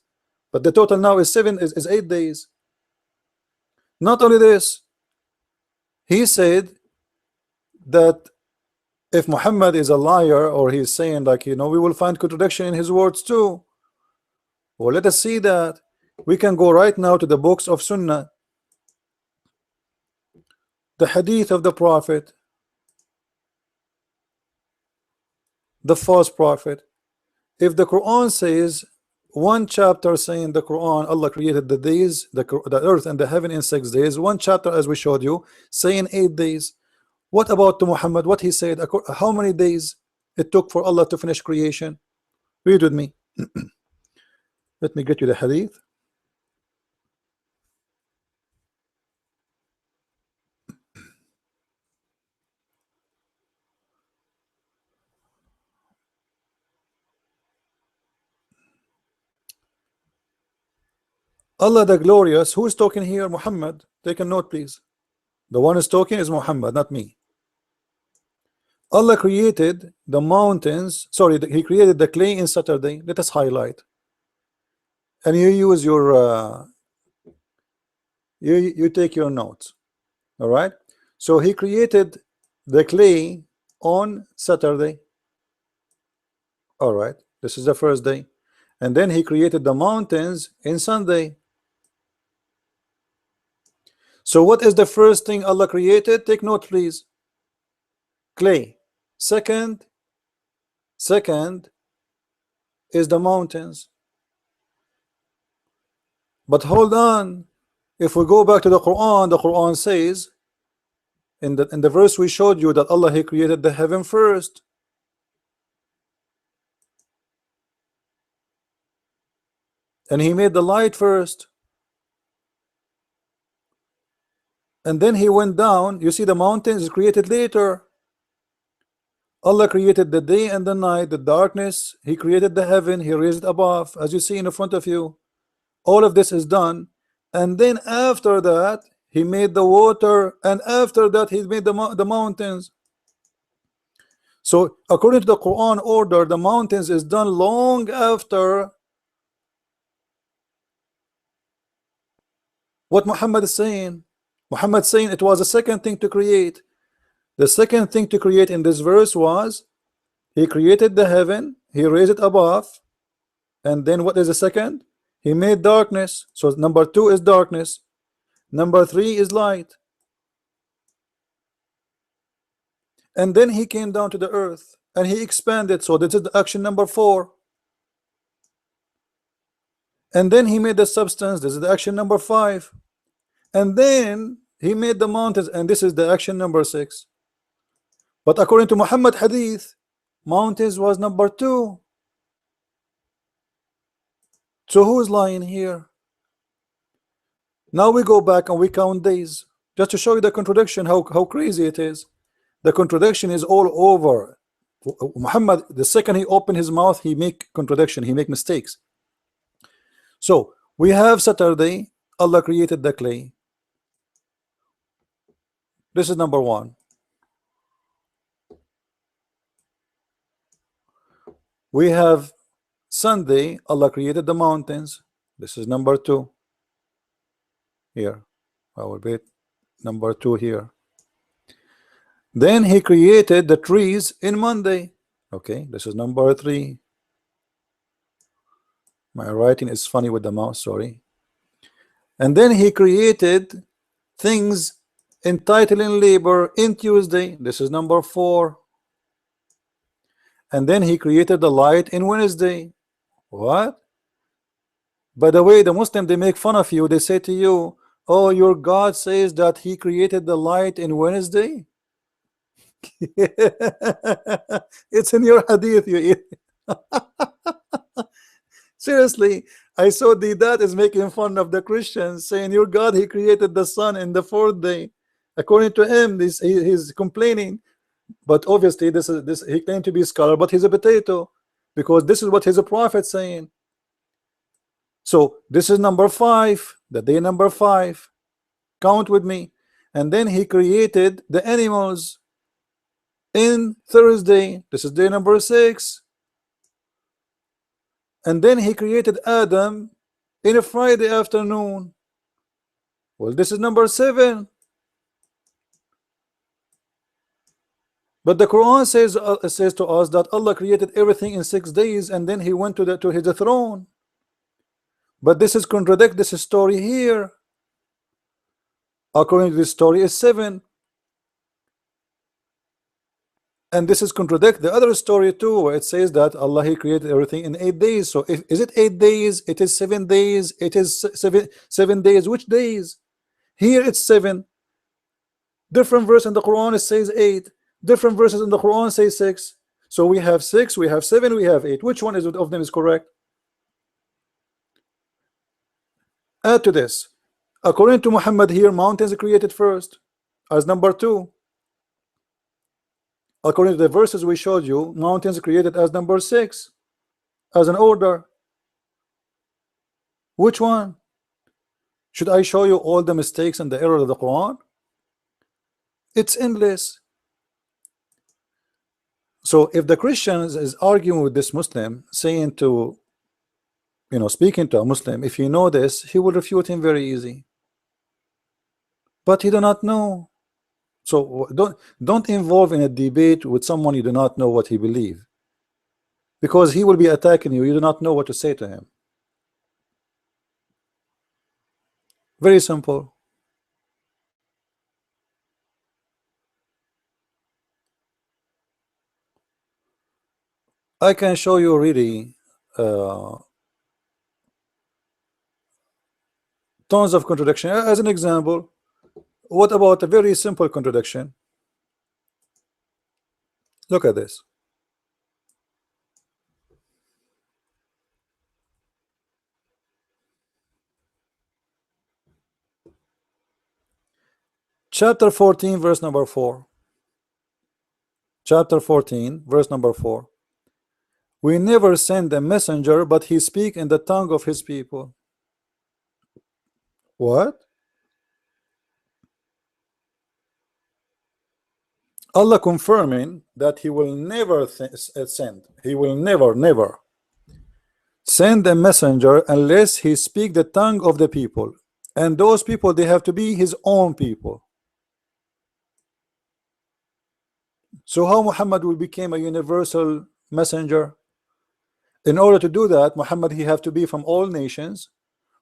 But the total now is 8 days. Not only this, He said that if Muhammad is a liar, or he's saying, like, we will find contradiction in his words too. Well, let us see that. We can go right now to the books of Sunnah, the hadith of the Prophet, the false prophet. If the Quran says one chapter saying the Quran, Allah created the days, the earth and the heaven in 6 days, one chapter, as we showed you, saying 8 days. What about to Muhammad? What he said? How many days it took for Allah to finish creation? Read with me. Let me get you the hadith. Allah the glorious, who is talking here? Muhammad. Take a note, please. The one who's talking is Muhammad, not me. Allah created the mountains, sorry, He created the clay in Saturday. Let us highlight. And you use your you take your notes. All right. So He created the clay on Saturday. All right. This is the first day. And then He created the mountains in Sunday. So what is the first thing Allah created? Take note, please. Clay. Second is the mountains. But hold on. If we go back to the Quran says in the verse we showed you that Allah, He created the heaven first. And He made the light first. And then He went down. You see, the mountains is created later. Allah created the day and the night, the darkness. He created the heaven. He raised it above, as you see in the front of you. All of this is done, and then after that he made the water, and after that he made the mountains. So according to the Quran order, the mountains is done long after what Muhammad is saying. Muhammad saying it was the second thing to create. The second thing to create in this verse was he created the heaven, he raised it above, and then what is the second? He made darkness. So number 2 is darkness, number 3 is light, and then he came down to the earth and he expanded. So this is the action number 4, and then he made the substance. This is the action number 5, and then he made the mountains, and this is the action number 6. But according to Muhammad hadith, mountains was number 2. So who is lying here? Now we go back and we count days, just to show you the contradiction, how crazy it is. The contradiction is all over. Muhammad, the second he opened his mouth, he make contradiction, he make mistakes. So we have Saturday, Allah created the clay. This is number 1. We have Sunday, Allah created the mountains. This is number 2. Here, I will bet number 2 here. Then he created the trees in Monday. Okay, this is number 3. My writing is funny with the mouse, sorry. And then he created things entitling labor in Tuesday. This is number 4. And then he created the light in Wednesday. What? By the way, the Muslim, they make fun of you. They say to you, oh, your God says that he created the light in Wednesday. It's in your hadith, you seriously. I saw the dad is making fun of the Christians, saying your God, he created the sun in the 4th day. According to him, he's complaining. But obviously this he claimed to be a scholar, but he's a potato, because this is what his prophet saying. So this is number 5, the day number 5. Count with me. And then he created the animals in Thursday. This is day number 6. And then he created Adam in a Friday afternoon. Well, this is number 7. But the Quran says to us that Allah created everything in 6 days, and then he went to his throne. But this is contradict this story here. According to this story is 7. And this is contradict the other story too, where it says that Allah he created everything in 8 days. So is it 8 days? It is 7 days. It is 7 days. Which days? Here it's 7. Different verse in the Quran it says 8. Different verses in the Quran say 6. So we have 6, we have 7, we have 8. Which one of them is correct? Add to this, according to Muhammad here, mountains are created first as number 2. According to the verses we showed you, mountains are created as number 6 as an order. Which one? Should I show you all the mistakes and the error of the Quran? It's endless. So if the Christians is arguing with this Muslim, saying to, speaking to a Muslim, if you know this, he will refute him very easy. But he do not know. So don't involve in a debate with someone you do not know what he believes, because he will be attacking you. You do not know what to say to him. Very simple. I can show you really tons of contradiction. As an example, what about a very simple contradiction? Look at this. Chapter 14, verse number 4. Chapter 14, verse number 4. We never send a messenger, but he speak in the tongue of his people. What? Allah confirming that He will never send. He will never send a messenger unless He speak the tongue of the people, and those people, they have to be His own people. So how Muhammad will become a universal messenger? In order to do that, Muhammad, he have to be from all nations,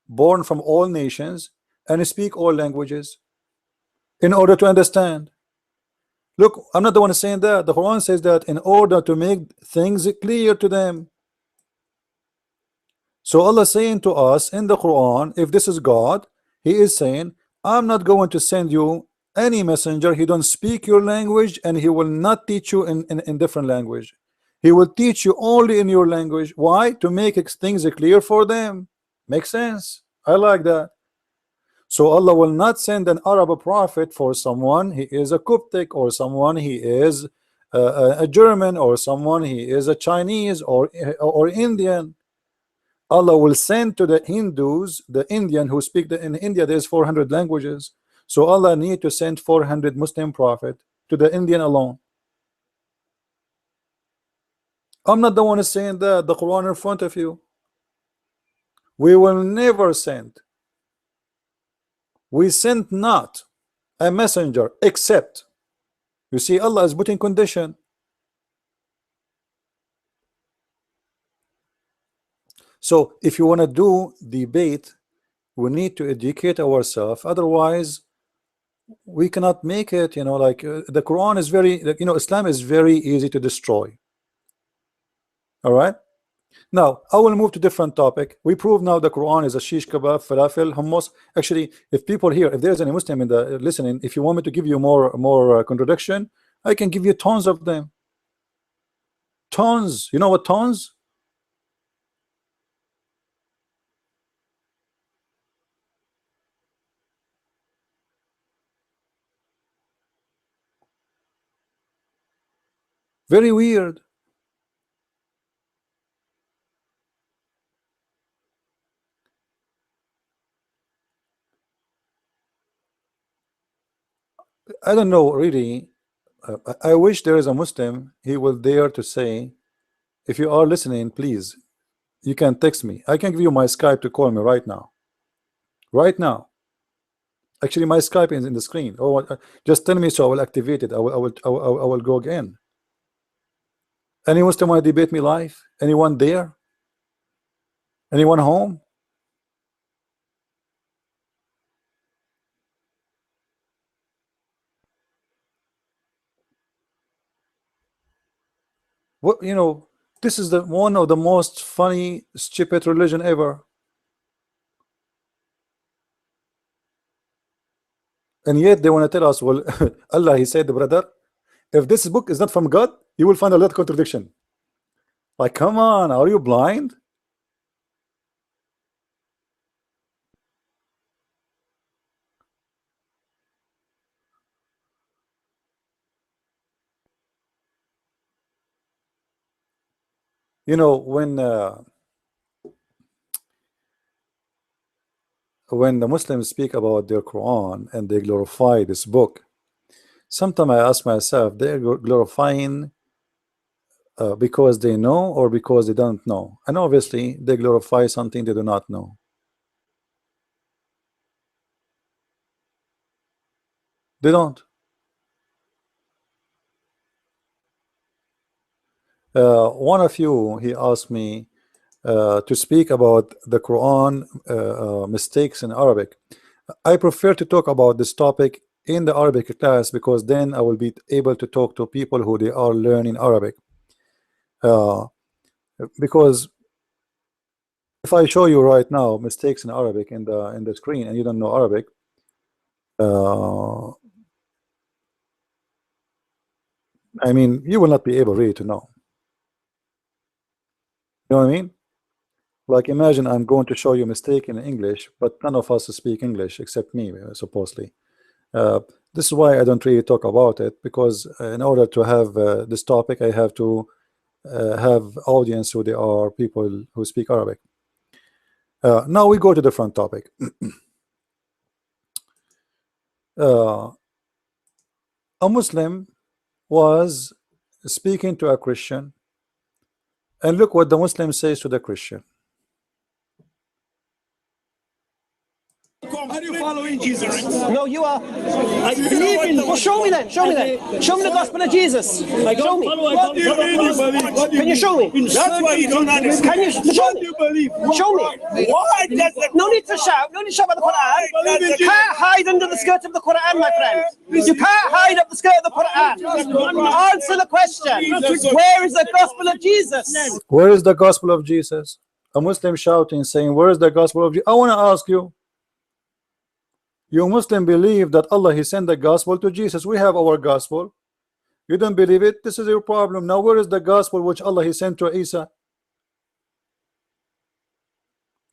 born from all nations, and speak all languages in order to understand. Look, I'm not the one saying that. The Quran says that in order to make things clear to them. So Allah saying to us in the Quran, if this is God, He is saying, I'm not going to send you any messenger. He don't speak your language, and He will not teach you in different language. He will teach you only in your language. Why? To make things clear for them. Makes sense. I like that. So Allah will not send an Arab prophet for someone he is a Coptic, or someone he is a German, or someone he is a Chinese or Indian. Allah will send to the Hindus, the Indian who speak in India, there's 400 languages. So Allah need to send 400 Muslim prophet to the Indian alone. I'm not the one saying that. The Quran in front of you. We will never send. We sent not a messenger except. You see, Allah is putting condition. So if you want to do debate, we need to educate ourselves. Otherwise, we cannot make it. You know, like the Quran is very, like, you know, Islam is very easy to destroy. All right. Now I will move to different topic. We prove now the Quran is a shish kebab, falafel, hummus. Actually, if people here, if there's any Muslim in the listening, if you want me to give you more contradiction, I can give you tons of them. Tons. You know what tons? Very weird. I don't know really. I wish there is a Muslim, he will dare to say, if you are listening, please, you can text me. I can give you my Skype to call me right now. Right now. Actually, my Skype is in the screen. Oh, just tell me so I will activate it. I will go again. Anyone Muslim want to debate me live? Anyone there? Anyone home? What, you know, this is the one of the most funny, stupid religion ever. And yet they want to tell us, well, Allah, He said, brother, if this book is not from God, you will find a lot of contradiction. Like, come on, are you blind? You know, when the Muslims speak about their Quran and they glorify this book, sometimes I ask myself, they're glorifying because they know or because they don't know? And obviously they glorify something they do not know. They don't. One of you, he asked me to speak about the Quran mistakes in Arabic. I prefer to talk about this topic in the Arabic class, because then I will be able to talk to people who they are learning Arabic. Because if I show you right now mistakes in Arabic in the screen and you don't know Arabic, I mean, you will not be able really to know. You know what I mean? Like, imagine I'm going to show you a mistake in English, but none of us speak English except me, supposedly. This is why I don't really talk about it, because in order to have this topic, I have to have audience who they are people who speak Arabic. Now we go to different topic. uh, a Muslim was speaking to a Christian, and look what the Muslim says to the Christian. Are you following Jesus? No, you are. I believe in. Well, show me then. Show me then. Show me the gospel of Jesus. Show me. What do you believe? Can you show me? That's why you don't understand. Can you show What do me? you believe? Show me. Why does the No need to shout. No need to shout about the Quran. You can't hide under the skirt of the Quran, my friend. You can't hide up the skirt of the Quran. Answer the question. Where is the gospel of Jesus? Where is the gospel of Jesus? A Muslim shouting, saying, where is the gospel of Jesus? I want to ask you, you Muslim believe that Allah He sent the gospel to Jesus. We have our gospel. You don't believe it? This is your problem. Now where is the gospel which Allah He sent to Isa?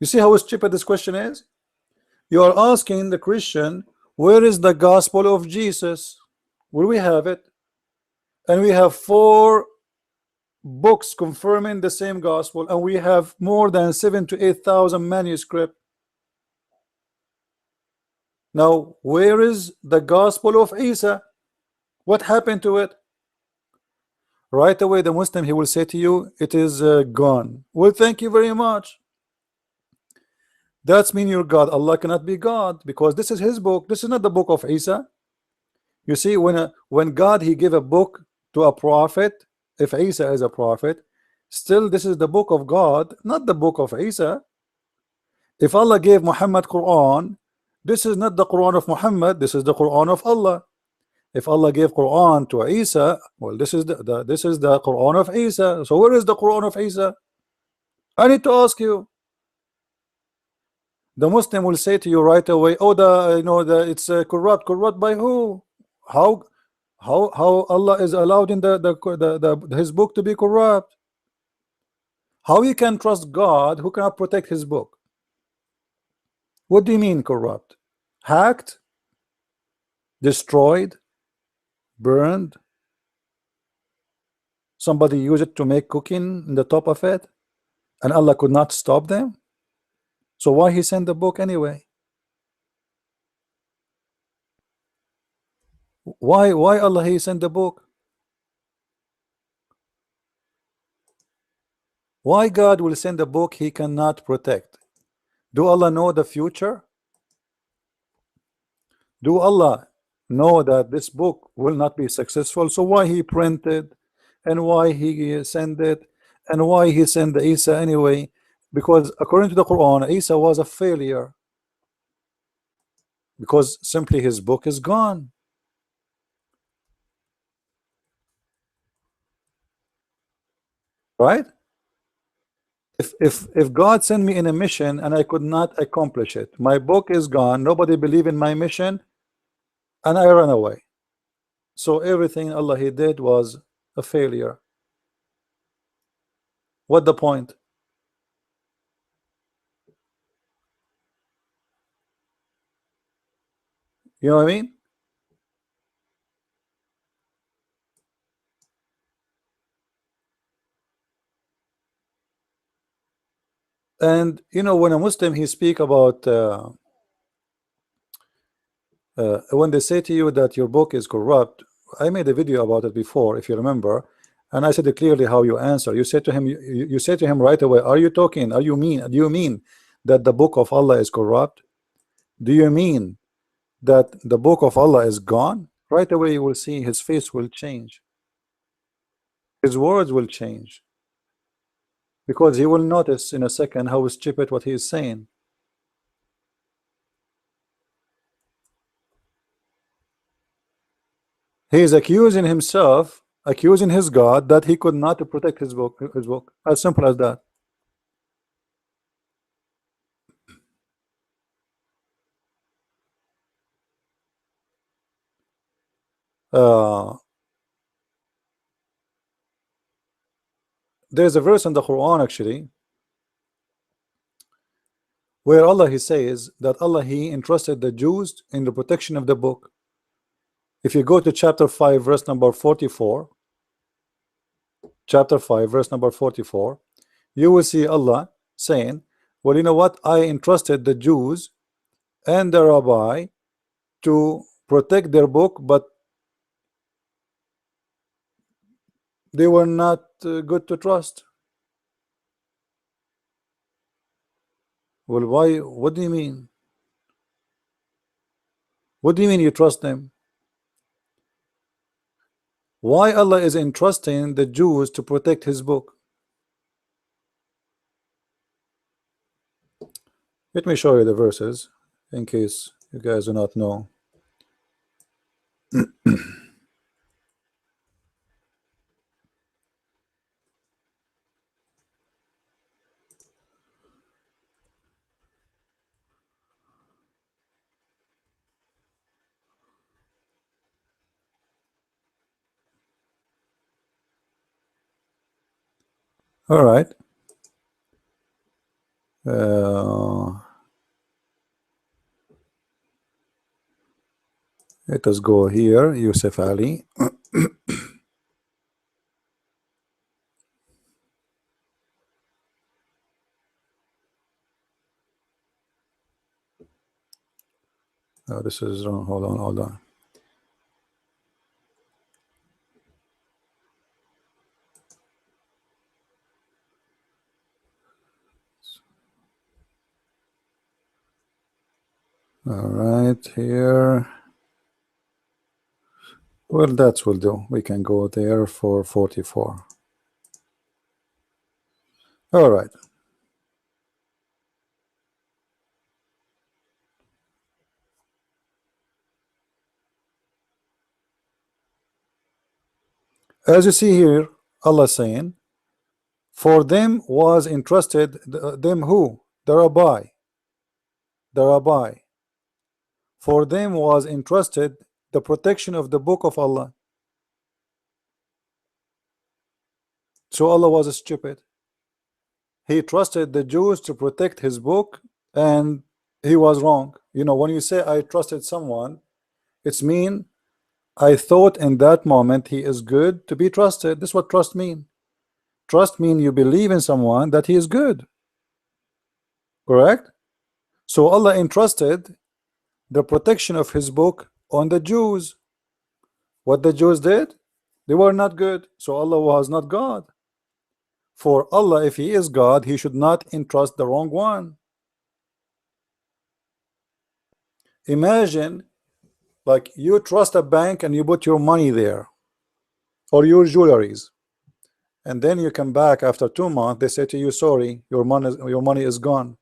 You see how stupid this question is? You are asking the Christian, where is the gospel of Jesus? Where we have it? And we have 4 books confirming the same gospel, and we have more than 7,000 to 8,000 manuscripts. Now, where is the gospel of Isa? What happened to it? Right away, the Muslim, he will say to you, it is gone. Well, thank you very much. That's mean you're God. Allah cannot be God, because this is His book. This is not the book of Isa. You see, when God He gave a book to a prophet, if Isa is a prophet, still this is the book of God, not the book of Isa. If Allah gave Muhammad Quran, this is not the Quran of Muhammad, this is the Quran of Allah. If Allah gave Quran to Isa, well, this is the Quran of Isa. So where is the Quran of Isa? I need to ask you. The Muslim will say to you right away, oh, it's corrupt. Corrupt by who? How Allah is allowed in His book to be corrupt? How you can trust God who cannot protect His book? What do you mean corrupt? Hacked, destroyed, burned? Somebody used it to make cooking in the top of it, and Allah could not stop them? So why He sent the book anyway? Why Allah He sent the book? Why God will send a book He cannot protect? Do Allah know the future? Do Allah know that this book will not be successful? So why He printed, and why He sent it, and why He sent the Isa anyway? Because according to the Quran, Isa was a failure, because simply his book is gone. Right? If God sent me in a mission and I could not accomplish it, my book is gone, nobody believed in my mission, and I ran away. So everything Allah He did was a failure. What the point? You know what I mean? And you know, when a Muslim he speak about when they say to you that your book is corrupt, I made a video about it before, if you remember, and I said clearly how you answer. You said to him, you said to him right away, are you talking? Do you mean that the book of Allah is corrupt? Do you mean that the book of Allah is gone? Right away you will see his face will change, his words will change, because he will notice in a second how stupid what he is saying. He is accusing himself, accusing his God that he could not protect his book. As simple as that. There's a verse in the Quran actually where Allah He says that Allah He entrusted the Jews in the protection of the book. If you go to chapter 5 verse number 44, chapter 5 verse number 44, you will see Allah saying, well, you know what, I entrusted the Jews and the rabbi to protect their book, but they were not good to trust. Well, why? What do you mean? What do you mean you trust them? Why Allah is entrusting the Jews to protect his book? Let me show you the verses in case you guys do not know. All right. Let us go here. Yusuf Ali. Oh, this is wrong. Hold on, hold on. All right, here. Well, that will do. We can go there for 44. All right. As you see here, Allah saying, for them was entrusted, them who? The Rabbi. The Rabbi. For them was entrusted the protection of the book of Allah. So Allah was stupid. He trusted the Jews to protect his book, and he was wrong. You know, when you say I trusted someone, it's mean I thought in that moment he is good to be trusted. This is what trust mean. Trust mean you believe in someone that he is good. Correct? So Allah entrusted the protection of his book on the Jews. What the Jews did? They were not good. So Allah was not God. For Allah, if he is God, he should not entrust the wrong one. Imagine like you trust a bank and you put your money there or your jewelries, and then you come back after 2 months, they say to you, sorry, your money is gone.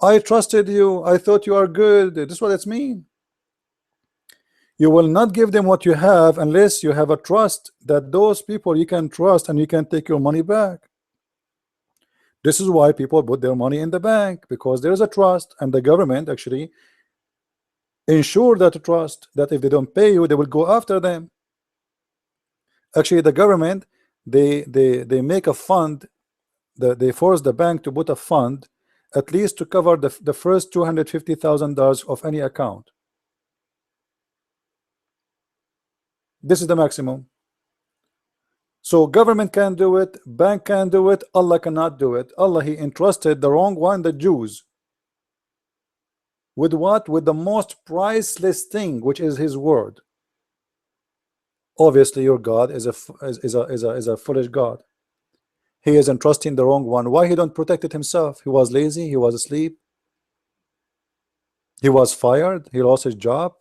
I trusted you, I thought you are good. This is what it's mean. You will not give them what you have unless you have a trust that those people you can trust and you can take your money back. This is why people put their money in the bank, because there is a trust, and the government actually ensure that trust, that if they don't pay you, they will go after them. Actually, the government, they make a fund, they force the bank to put a fund at least to cover the first $250,000 of any account. This is the maximum. So government can do it, bank can do it, Allah cannot do it. Allah, he entrusted the wrong one, the Jews. With what? With the most priceless thing, which is his word. Obviously your God is a foolish God. He is entrusting the wrong one. Why he don't protect it himself? He was lazy, he was asleep, he was fired, he lost his job,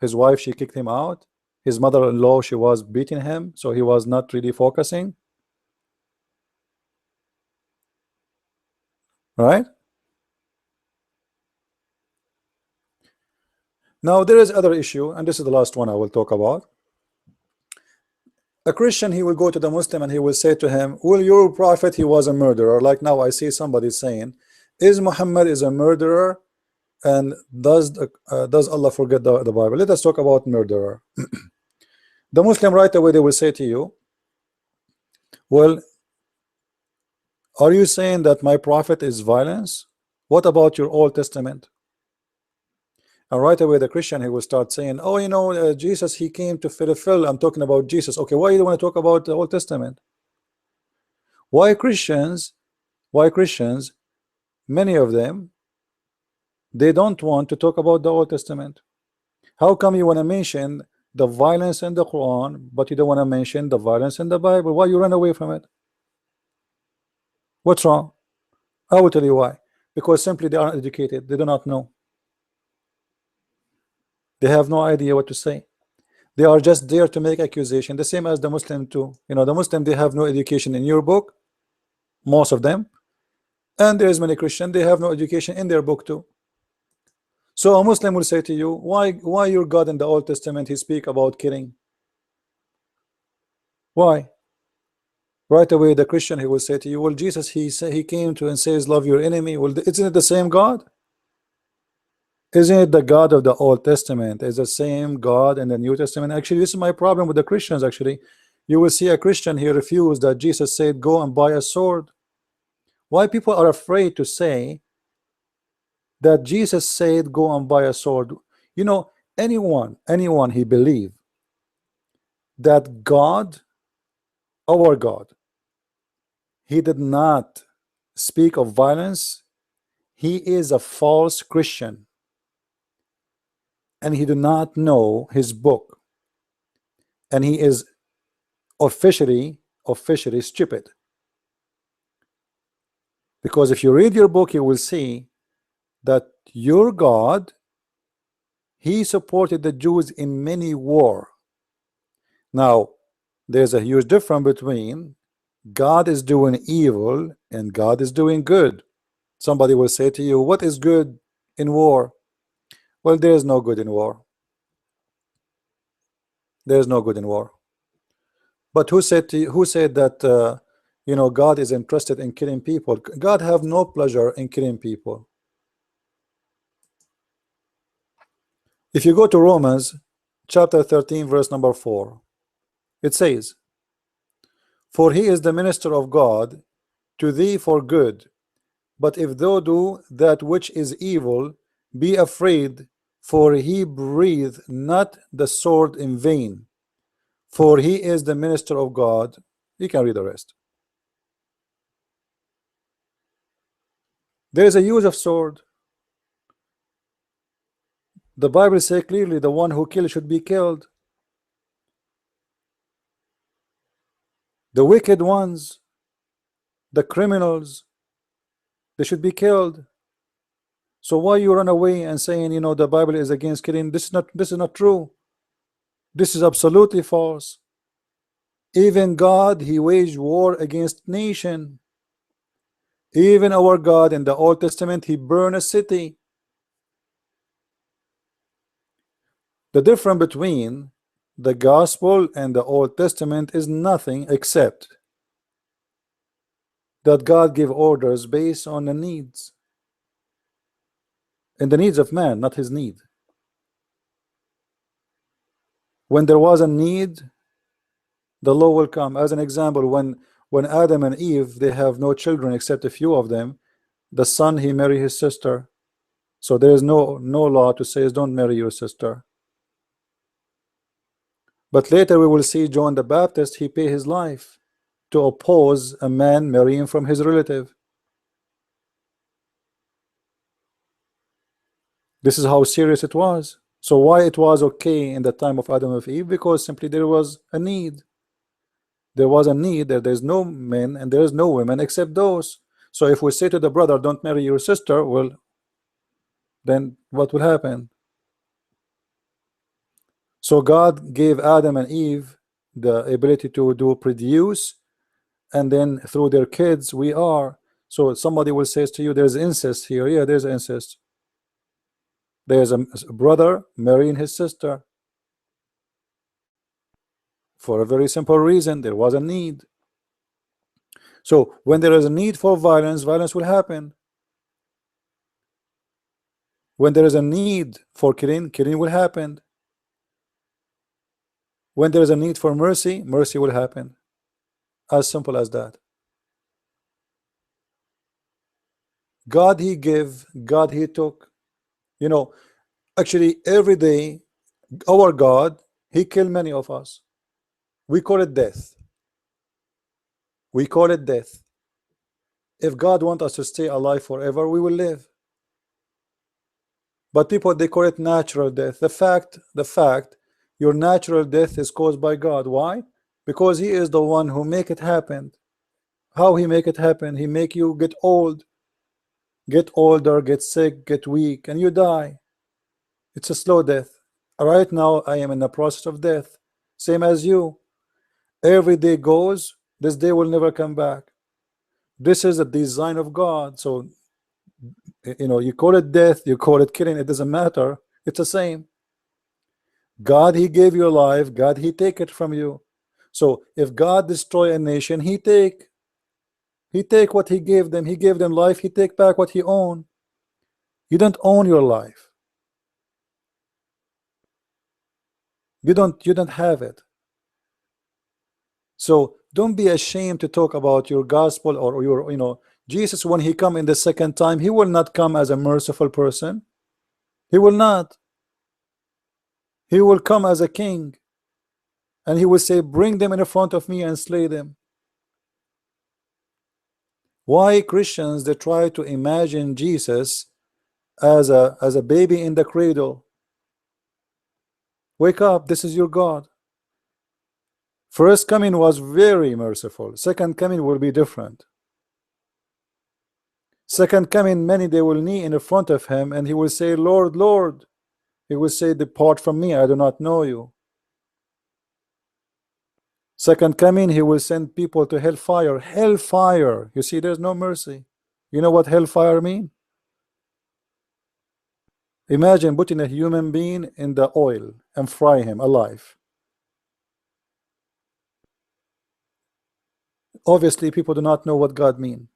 his wife, she kicked him out, his mother-in-law, she was beating him, so he was not really focusing. Right? Now there is other issue, and this is the last one I will talk about. A Christian, he will go to the Muslim and he will say to him, well, your prophet, he was a murderer. Like now I see somebody saying, is Muhammad is a murderer, and does Allah forget the Bible? Let us talk about murderer. The Muslim right away, they will say to you, well, are you saying that my prophet is violence? What about your Old Testament? And right away the Christian, he will start saying, oh, you know, Jesus, he came to fulfill. I'm talking about Jesus. Okay, why you don't want to talk about the Old Testament? Why Christians, many of them, they don't want to talk about the Old Testament? How come you want to mention the violence in the Quran, but you don't want to mention the violence in the Bible? Why you run away from it? What's wrong? I will tell you why. Because simply they aren't educated. They do not know. They have no idea what to say. They are just there to make accusation, the same as the Muslim too. You know, the Muslim, they have no education in your book, most of them, and there's many Christian, they have no education in their book too. So a Muslim will say to you, why your God in the Old Testament he speak about killing? Why? Right away the Christian, he will say to you, well, Jesus, he came to and says love your enemy. Well, isn't it the same God? Isn't it the God of the Old Testament is the same God in the New Testament? Actually, this is my problem with the Christians. Actually, you will see a Christian here refuse that Jesus said go and buy a sword. Why people are afraid to say that Jesus said go and buy a sword? You know, anyone he believe that God, our God, he did not speak of violence, he is a false Christian, and he do not know his book, and he is officially stupid. Because if you read your book, you will see that your God, he supported the Jews in many war. Now there's a huge difference between God is doing evil and God is doing good. Somebody will say to you, what is good in war? Well, there is no good in war. There is no good in war. But who said that you know, God is interested in killing people? God have no pleasure in killing people. If you go to Romans chapter 13 verse number 4, it says, for he is the minister of God to thee for good, but if thou do that which is evil, be afraid, for he breathed not the sword in vain, for he is the minister of God. You can read the rest. There is a use of sword. The Bible says clearly the one who kills should be killed. The wicked ones, the criminals, they should be killed. So why you run away and saying, you know, the Bible is against killing? This is not true. This is absolutely false. Even God, he waged war against nation. Even our God in the Old Testament, he burned a city. The difference between the gospel and the Old Testament is nothing except that God gave orders based on the needs, and the needs of man, not his need. When there was a need, the law will come. As an example, when Adam and Eve, they have no children except a few of them, the son, he married his sister. So there is no law to say don't marry your sister. But later we will see John the Baptist, he paid his life to oppose a man marrying from his relative. This is how serious it was. So why it was okay in the time of Adam and Eve? Because simply there was a need. There was a need that there's no men and there is no women except those. So if we say to the brother, don't marry your sister, well, then what will happen? So God gave Adam and Eve the ability to produce, and then through their kids we are. So somebody will say to you, there's incest here. Yeah, there's incest. There's a brother marrying his sister for a very simple reason. There was a need. So when there is a need for violence, violence will happen. When there is a need for killing, killing will happen. When there is a need for mercy, mercy will happen. As simple as that. God he give, God he took. You know, actually every day our God, he killed many of us. We call it death. We call it death. If God wants us to stay alive forever, we will live. But people, they call it natural death. The fact your natural death is caused by God. Why? Because he is the one who make it happen. How he make it happen? He make you get old, get older, get sick, get weak, and you die. It's a slow death. Right now I am in the process of death, same as you. Every day goes, this day will never come back. This is a design of God. So you know, you call it death, you call it killing, it doesn't matter. It's the same. God, he gave you life. God, he take it from you. So if God destroy a nation, he take what he gave them. He gave them life. He take back what he owned. You don't own your life. You don't have it. So don't be ashamed to talk about your gospel or your, you know, Jesus, when he come in the second time, he will not come as a merciful person. He will not. He will come as a king, and he will say, bring them in front of me and slay them. Why Christians, they try to imagine Jesus as a baby in the cradle? Wake up, this is your God. First coming was very merciful. Second coming will be different. Second coming, many they will kneel in front of him, and he will say, Lord, Lord. He will say, depart from me, I do not know you. Second coming, he will send people to hellfire. Hellfire. You see, there's no mercy. You know what hellfire mean? Imagine putting a human being in the oil and fry him alive. Obviously, people do not know what God mean.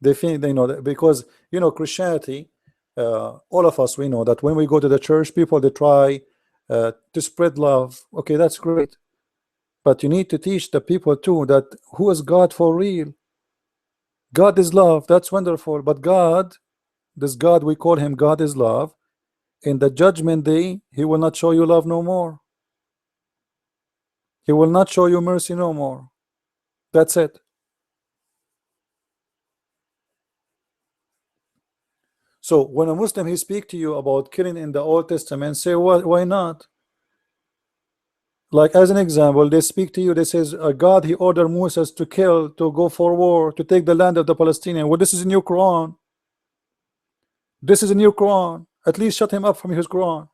They think they know that because, you know, Christianity, all of us, we know that when we go to the church, people, they try to spread love. Okay, that's great. But you need to teach the people too that who is God for real. God is love. That's wonderful. But God, this God, we call him God is love. In the judgment day, he will not show you love no more. He will not show you mercy no more. That's it. So when a Muslim, he speak to you about killing in the Old Testament, say, why not? Like as an example, they speak to you, they says, God, he ordered Moses to kill, to go for war, to take the land of the Palestinians. Well, this is in your Quran. This is in your Quran. At least shut him up from his Quran.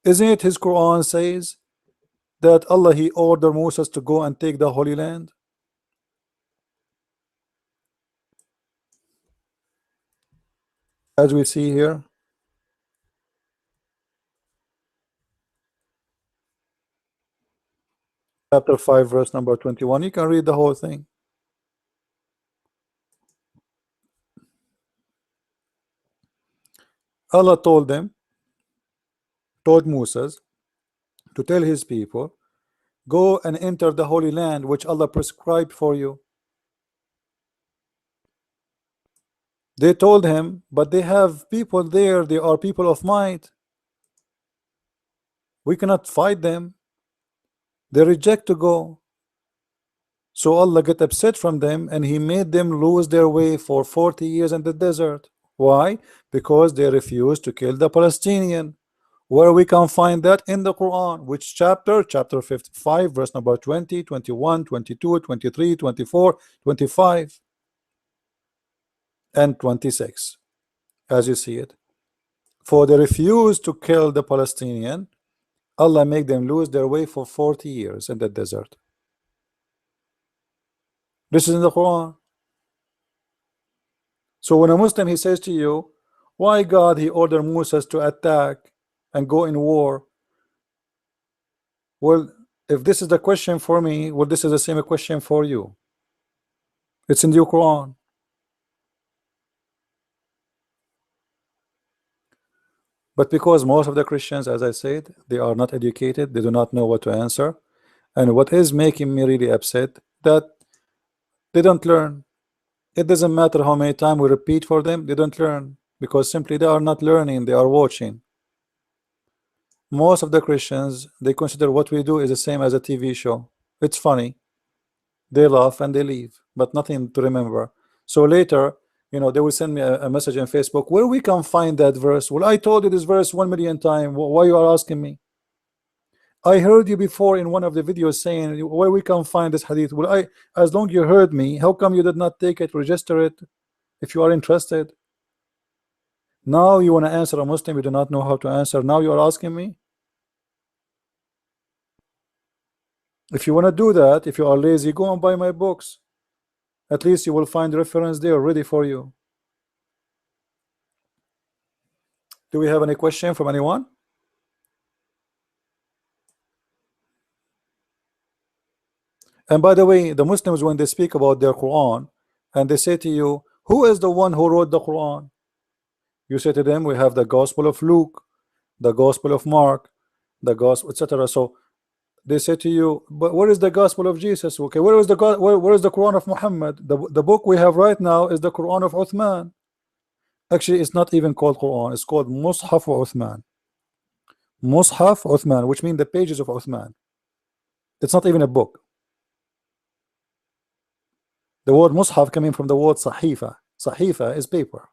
Isn't it his Quran says that Allah, he ordered Moses to go and take the Holy Land? As we see here, chapter 5, verse number 21. You can read the whole thing. Allah told Moses to tell his people, go and enter the Holy Land which Allah prescribed for you. They told him, but they have people there, they are people of might. We cannot fight them. They reject to go. So Allah get upset from them, and he made them lose their way for 40 years in the desert. Why? Because they refused to kill the Palestinian. Where we can find that in the Quran. Which chapter? Chapter 55, verse number 20, 21, 22, 23, 24, 25, and 26. As you see it. For they refused to kill the Palestinian, Allah make them lose their way for 40 years in the desert. This is in the Quran. So when a Muslim, he says to you, why God, he ordered Moses to attack and go in war? Well, if this is the question for me, well, this is the same question for you. It's in the Quran. But because most of the Christians, as I said, they are not educated, they do not know what to answer. And what is making me really upset, that they don't learn. It doesn't matter how many times we repeat for them, they don't learn, because simply they are not learning, they are watching. Most of the Christians, they consider what we do is the same as a TV show. It's funny. They laugh and they leave, but nothing to remember. So later, You know, they will send me a message on Facebook where we can find that verse. Well, I told you this verse 1 million times. Why you are asking me? I heard you before in one of the videos saying where we can find this hadith. Well, as long you heard me, how come you did not take it, register it, if you are interested? Now you want to answer a Muslim you do not know how to answer. Now you are asking me. If you want to do that, if you are lazy, go and buy my books. At least you will find reference there ready for you. Do we have any question from anyone? And by the way, the Muslims, when they speak about their Quran and they say to you, who is the one who wrote the Quran? You say to them, we have the Gospel of Luke, the Gospel of Mark, the Gospel, etc. So they say to you, but where is the Gospel of Jesus? Okay, where is the where is the Quran of Muhammad? The book we have right now is the Quran of Uthman. Actually, it's not even called Quran. It's called Mushaf Uthman. Mushaf Uthman, which means the pages of Uthman. It's not even a book. The word Mushaf coming from the word Sahifa. Sahifa is paper.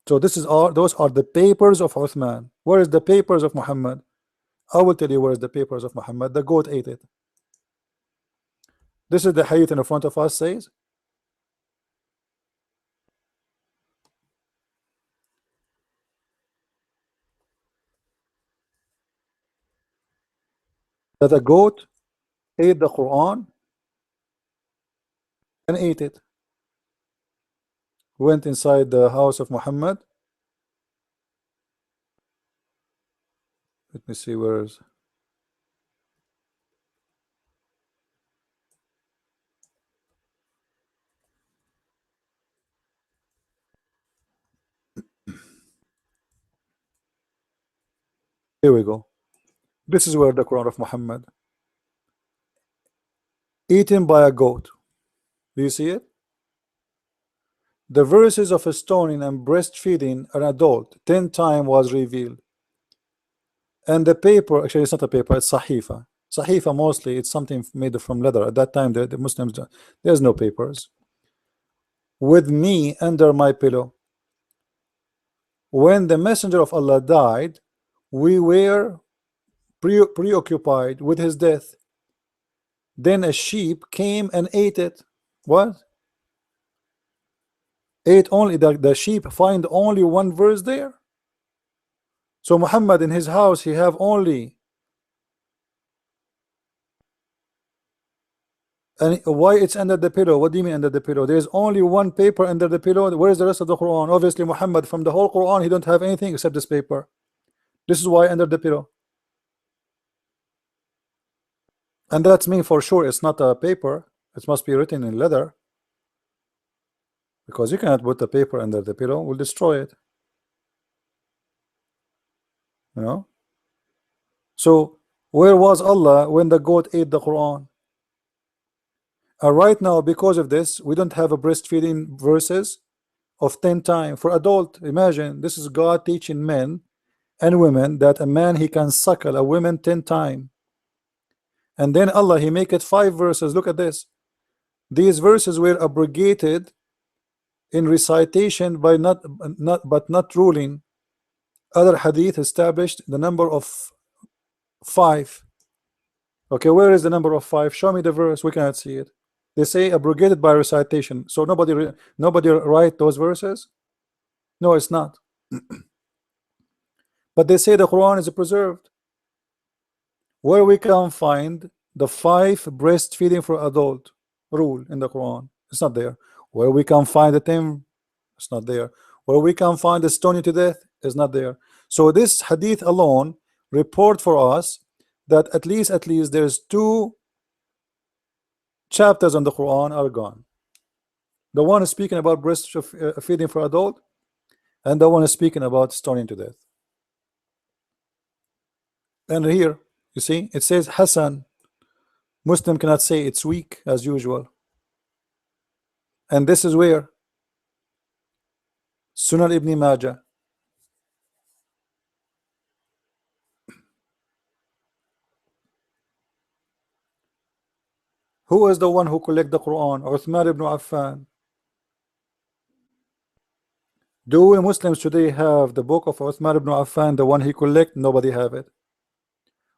So this is all. Those are the papers of Uthman. Where is the papers of Muhammad? I will tell you where is the papers of Muhammad. The goat ate it. This is the hadith in front of us says that a goat ate the Quran and ate it. Went inside the house of Muhammad. Let me see where is. Here we go. This is where the Quran of Muhammad eaten by a goat. Do you see it? The verses of stoning and breastfeeding an adult 10 times was revealed. And the paper, actually it's not a paper, it's Sahifa. Sahifa mostly it's something made from leather. At that time the Muslims, there's no papers. With me under my pillow. When the messenger of Allah died, we were preoccupied with his death. Then a sheep came and ate it. What? Ate only the sheep find only one verse there. So Muhammad in his house he have only. And why it's under the pillow? What do you mean under the pillow? There's only one paper under the pillow. Where is the rest of the Quran? Obviously Muhammad from the whole Quran he don't have anything except this paper. This is why under the pillow. And that's mean for sure it's not a paper. It must be written in leather. Because you cannot put the paper under the pillow, will destroy it. You know? So where was Allah when the goat ate the Quran? And right now, because of this, we don't have a breastfeeding verses of 10 times for adult. Imagine this is God teaching men and women that a man he can suckle a woman 10 times. And then Allah he make it 5 verses. Look at this. These verses were abrogated in recitation by not ruling. Other hadith established the number of 5. Okay, where is the number of 5? Show me the verse. We cannot see it. They say abrogated by recitation. So nobody write those verses. No, it's not. But they say the Quran is preserved. Where we can find the 5 breastfeeding for adult rule in the Quran? It's not there. Where we can find the 10, it's not there. Where we can find the stoning to death is not there. So this hadith alone report for us that at least there's 2 chapters on the Quran are gone. The one is speaking about breastfeeding for adult, and the one is speaking about stoning to death. And here you see it says Hassan. Muslim cannot say it's weak as usual. And this is where Sunan Ibn Majah. Who is the one who collect the Quran? Uthman ibn Affan. Do we Muslims today have the book of Uthman ibn Affan, the one he collect? Nobody have it.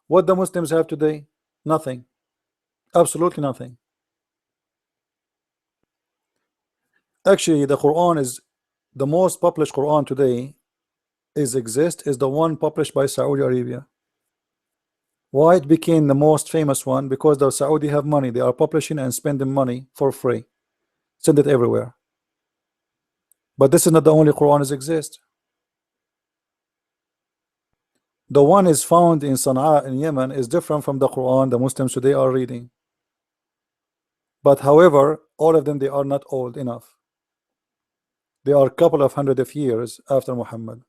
What the Muslims have today? Nothing. Absolutely nothing. Actually, the Quran is the most published Quran today is the one published by Saudi Arabia. Why it became the most famous one? Because the Saudi have money. They are publishing and spending money for free. Send it everywhere. But this is not the only Quran that exists. The one is found in Sana'a in Yemen is different from the Quran the Muslims today are reading. But however, all of them, they are not old enough. They are a couple of hundred of years after Muhammad.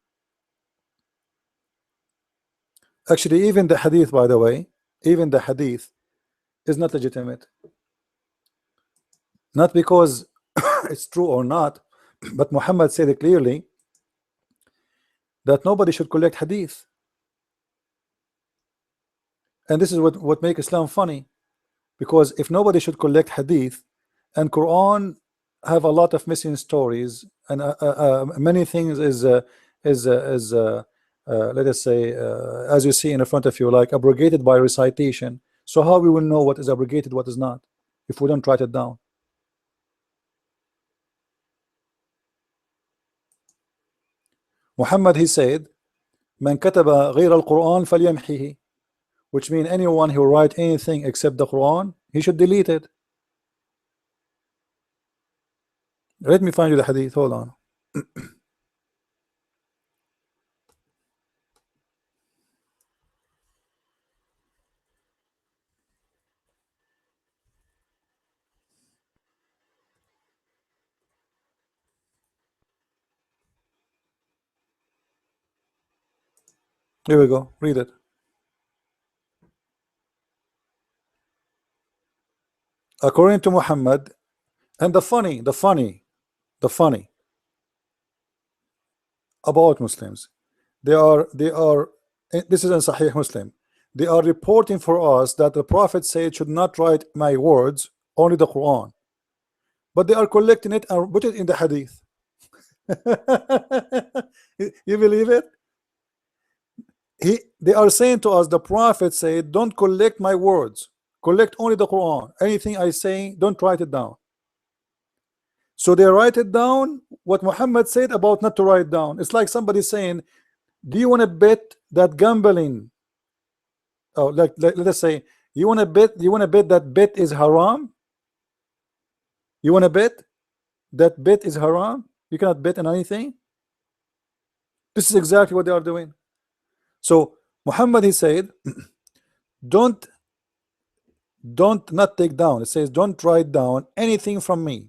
Actually, even the hadith, by the way, even the hadith is not legitimate. Not because it's true or not, but Muhammad said it clearly that nobody should collect hadith. And this is what makes Islam funny, because if nobody should collect hadith, and Quran have a lot of missing stories, and many things is let us say as you see in front of you, like abrogated by recitation. So how we will know what is abrogated, what is not, if we don't write it down? Muhammad, he said, "Man kataba ghayra al-Quran falyamhihi," which means anyone who write anything except the Quran, he should delete it. Let me find you the hadith. Hold on. Here we go. Read it. According to Muhammad, and the funny about Muslims, they are this is in Sahih Muslim. They are reporting for us that the Prophet said, "Should not write my words, only the Quran." But they are collecting it and put it in the hadith. You believe it? They are saying to us, the Prophet said, "Don't collect my words, collect only the Quran. Anything I say, don't write it down." So they write it down what Muhammad said about not to write down. It's like somebody saying, "Do you want to bet that gambling, oh, let us say, you want to bet that bet is haram? You want to bet that bet is haram? You cannot bet on anything." This is exactly what they are doing. So Muhammad, he said, don't not take down. It says, "Don't write down anything from me.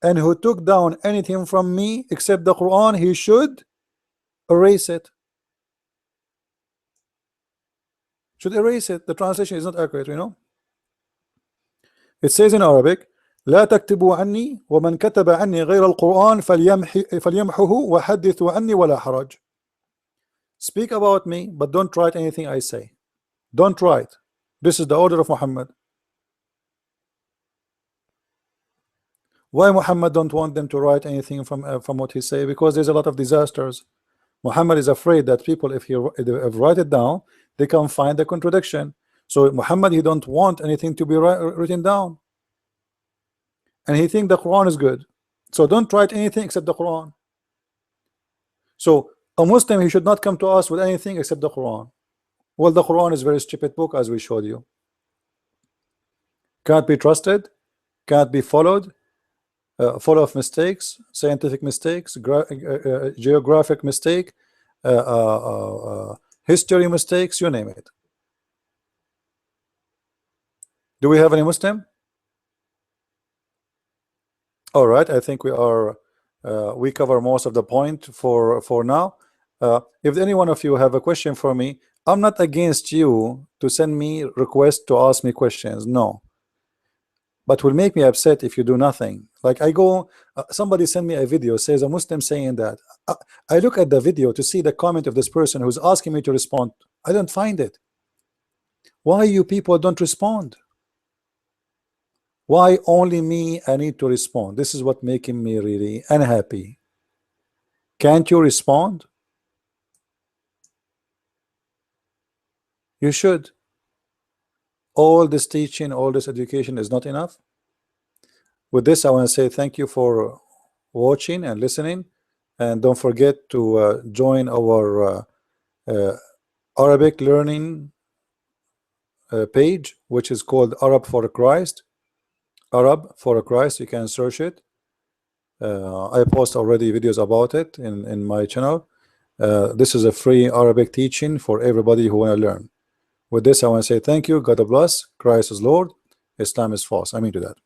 And who took down anything from me except the Quran, he should erase it." Should erase it. The translation is not accurate, you know. It says in Arabic, "لا تكتبوا عني ومن كتب عني غير القرآن فليمحه وحدثوا عني ولا حرج." Speak about me, but don't write anything I say. Don't write. This is the order of Muhammad. Why Muhammad don't want them to write anything from what he say? Because there's a lot of disasters. Muhammad is afraid that people, if they write it down, they can find the contradiction. So Muhammad, he don't want anything to be written down, and he think the Quran is good. So don't write anything except the Quran. So a Muslim, he should not come to us with anything except the Quran. Well, the Quran is a very stupid book, as we showed you. Can't be trusted, can't be followed, full of mistakes, scientific mistakes, geographic mistake, history mistakes, you name it. Do we have any Muslim? All right, I think we are we cover most of the point for now. If any one of you have a question for me, I'm not against you to send me requests to ask me questions, no, but will make me upset if you do nothing. Like I go, somebody send me a video, says a Muslim saying that. I look at the video to see the comment of this person who's asking me to respond. I don't find it. Why you people don't respond? Why only me I need to respond? This is what making me really unhappy. Can't you respond? You should. All this teaching, all this education is not enough. With this, I want to say thank you for watching and listening, and don't forget to join our Arabic learning page, which is called Arab for Christ. Arab for Christ, you can search it. I post already videos about it in my channel. This is a free Arabic teaching for everybody who want to learn. With this, I want to say thank you. God bless. Christ is Lord. Islam is false. I mean to that.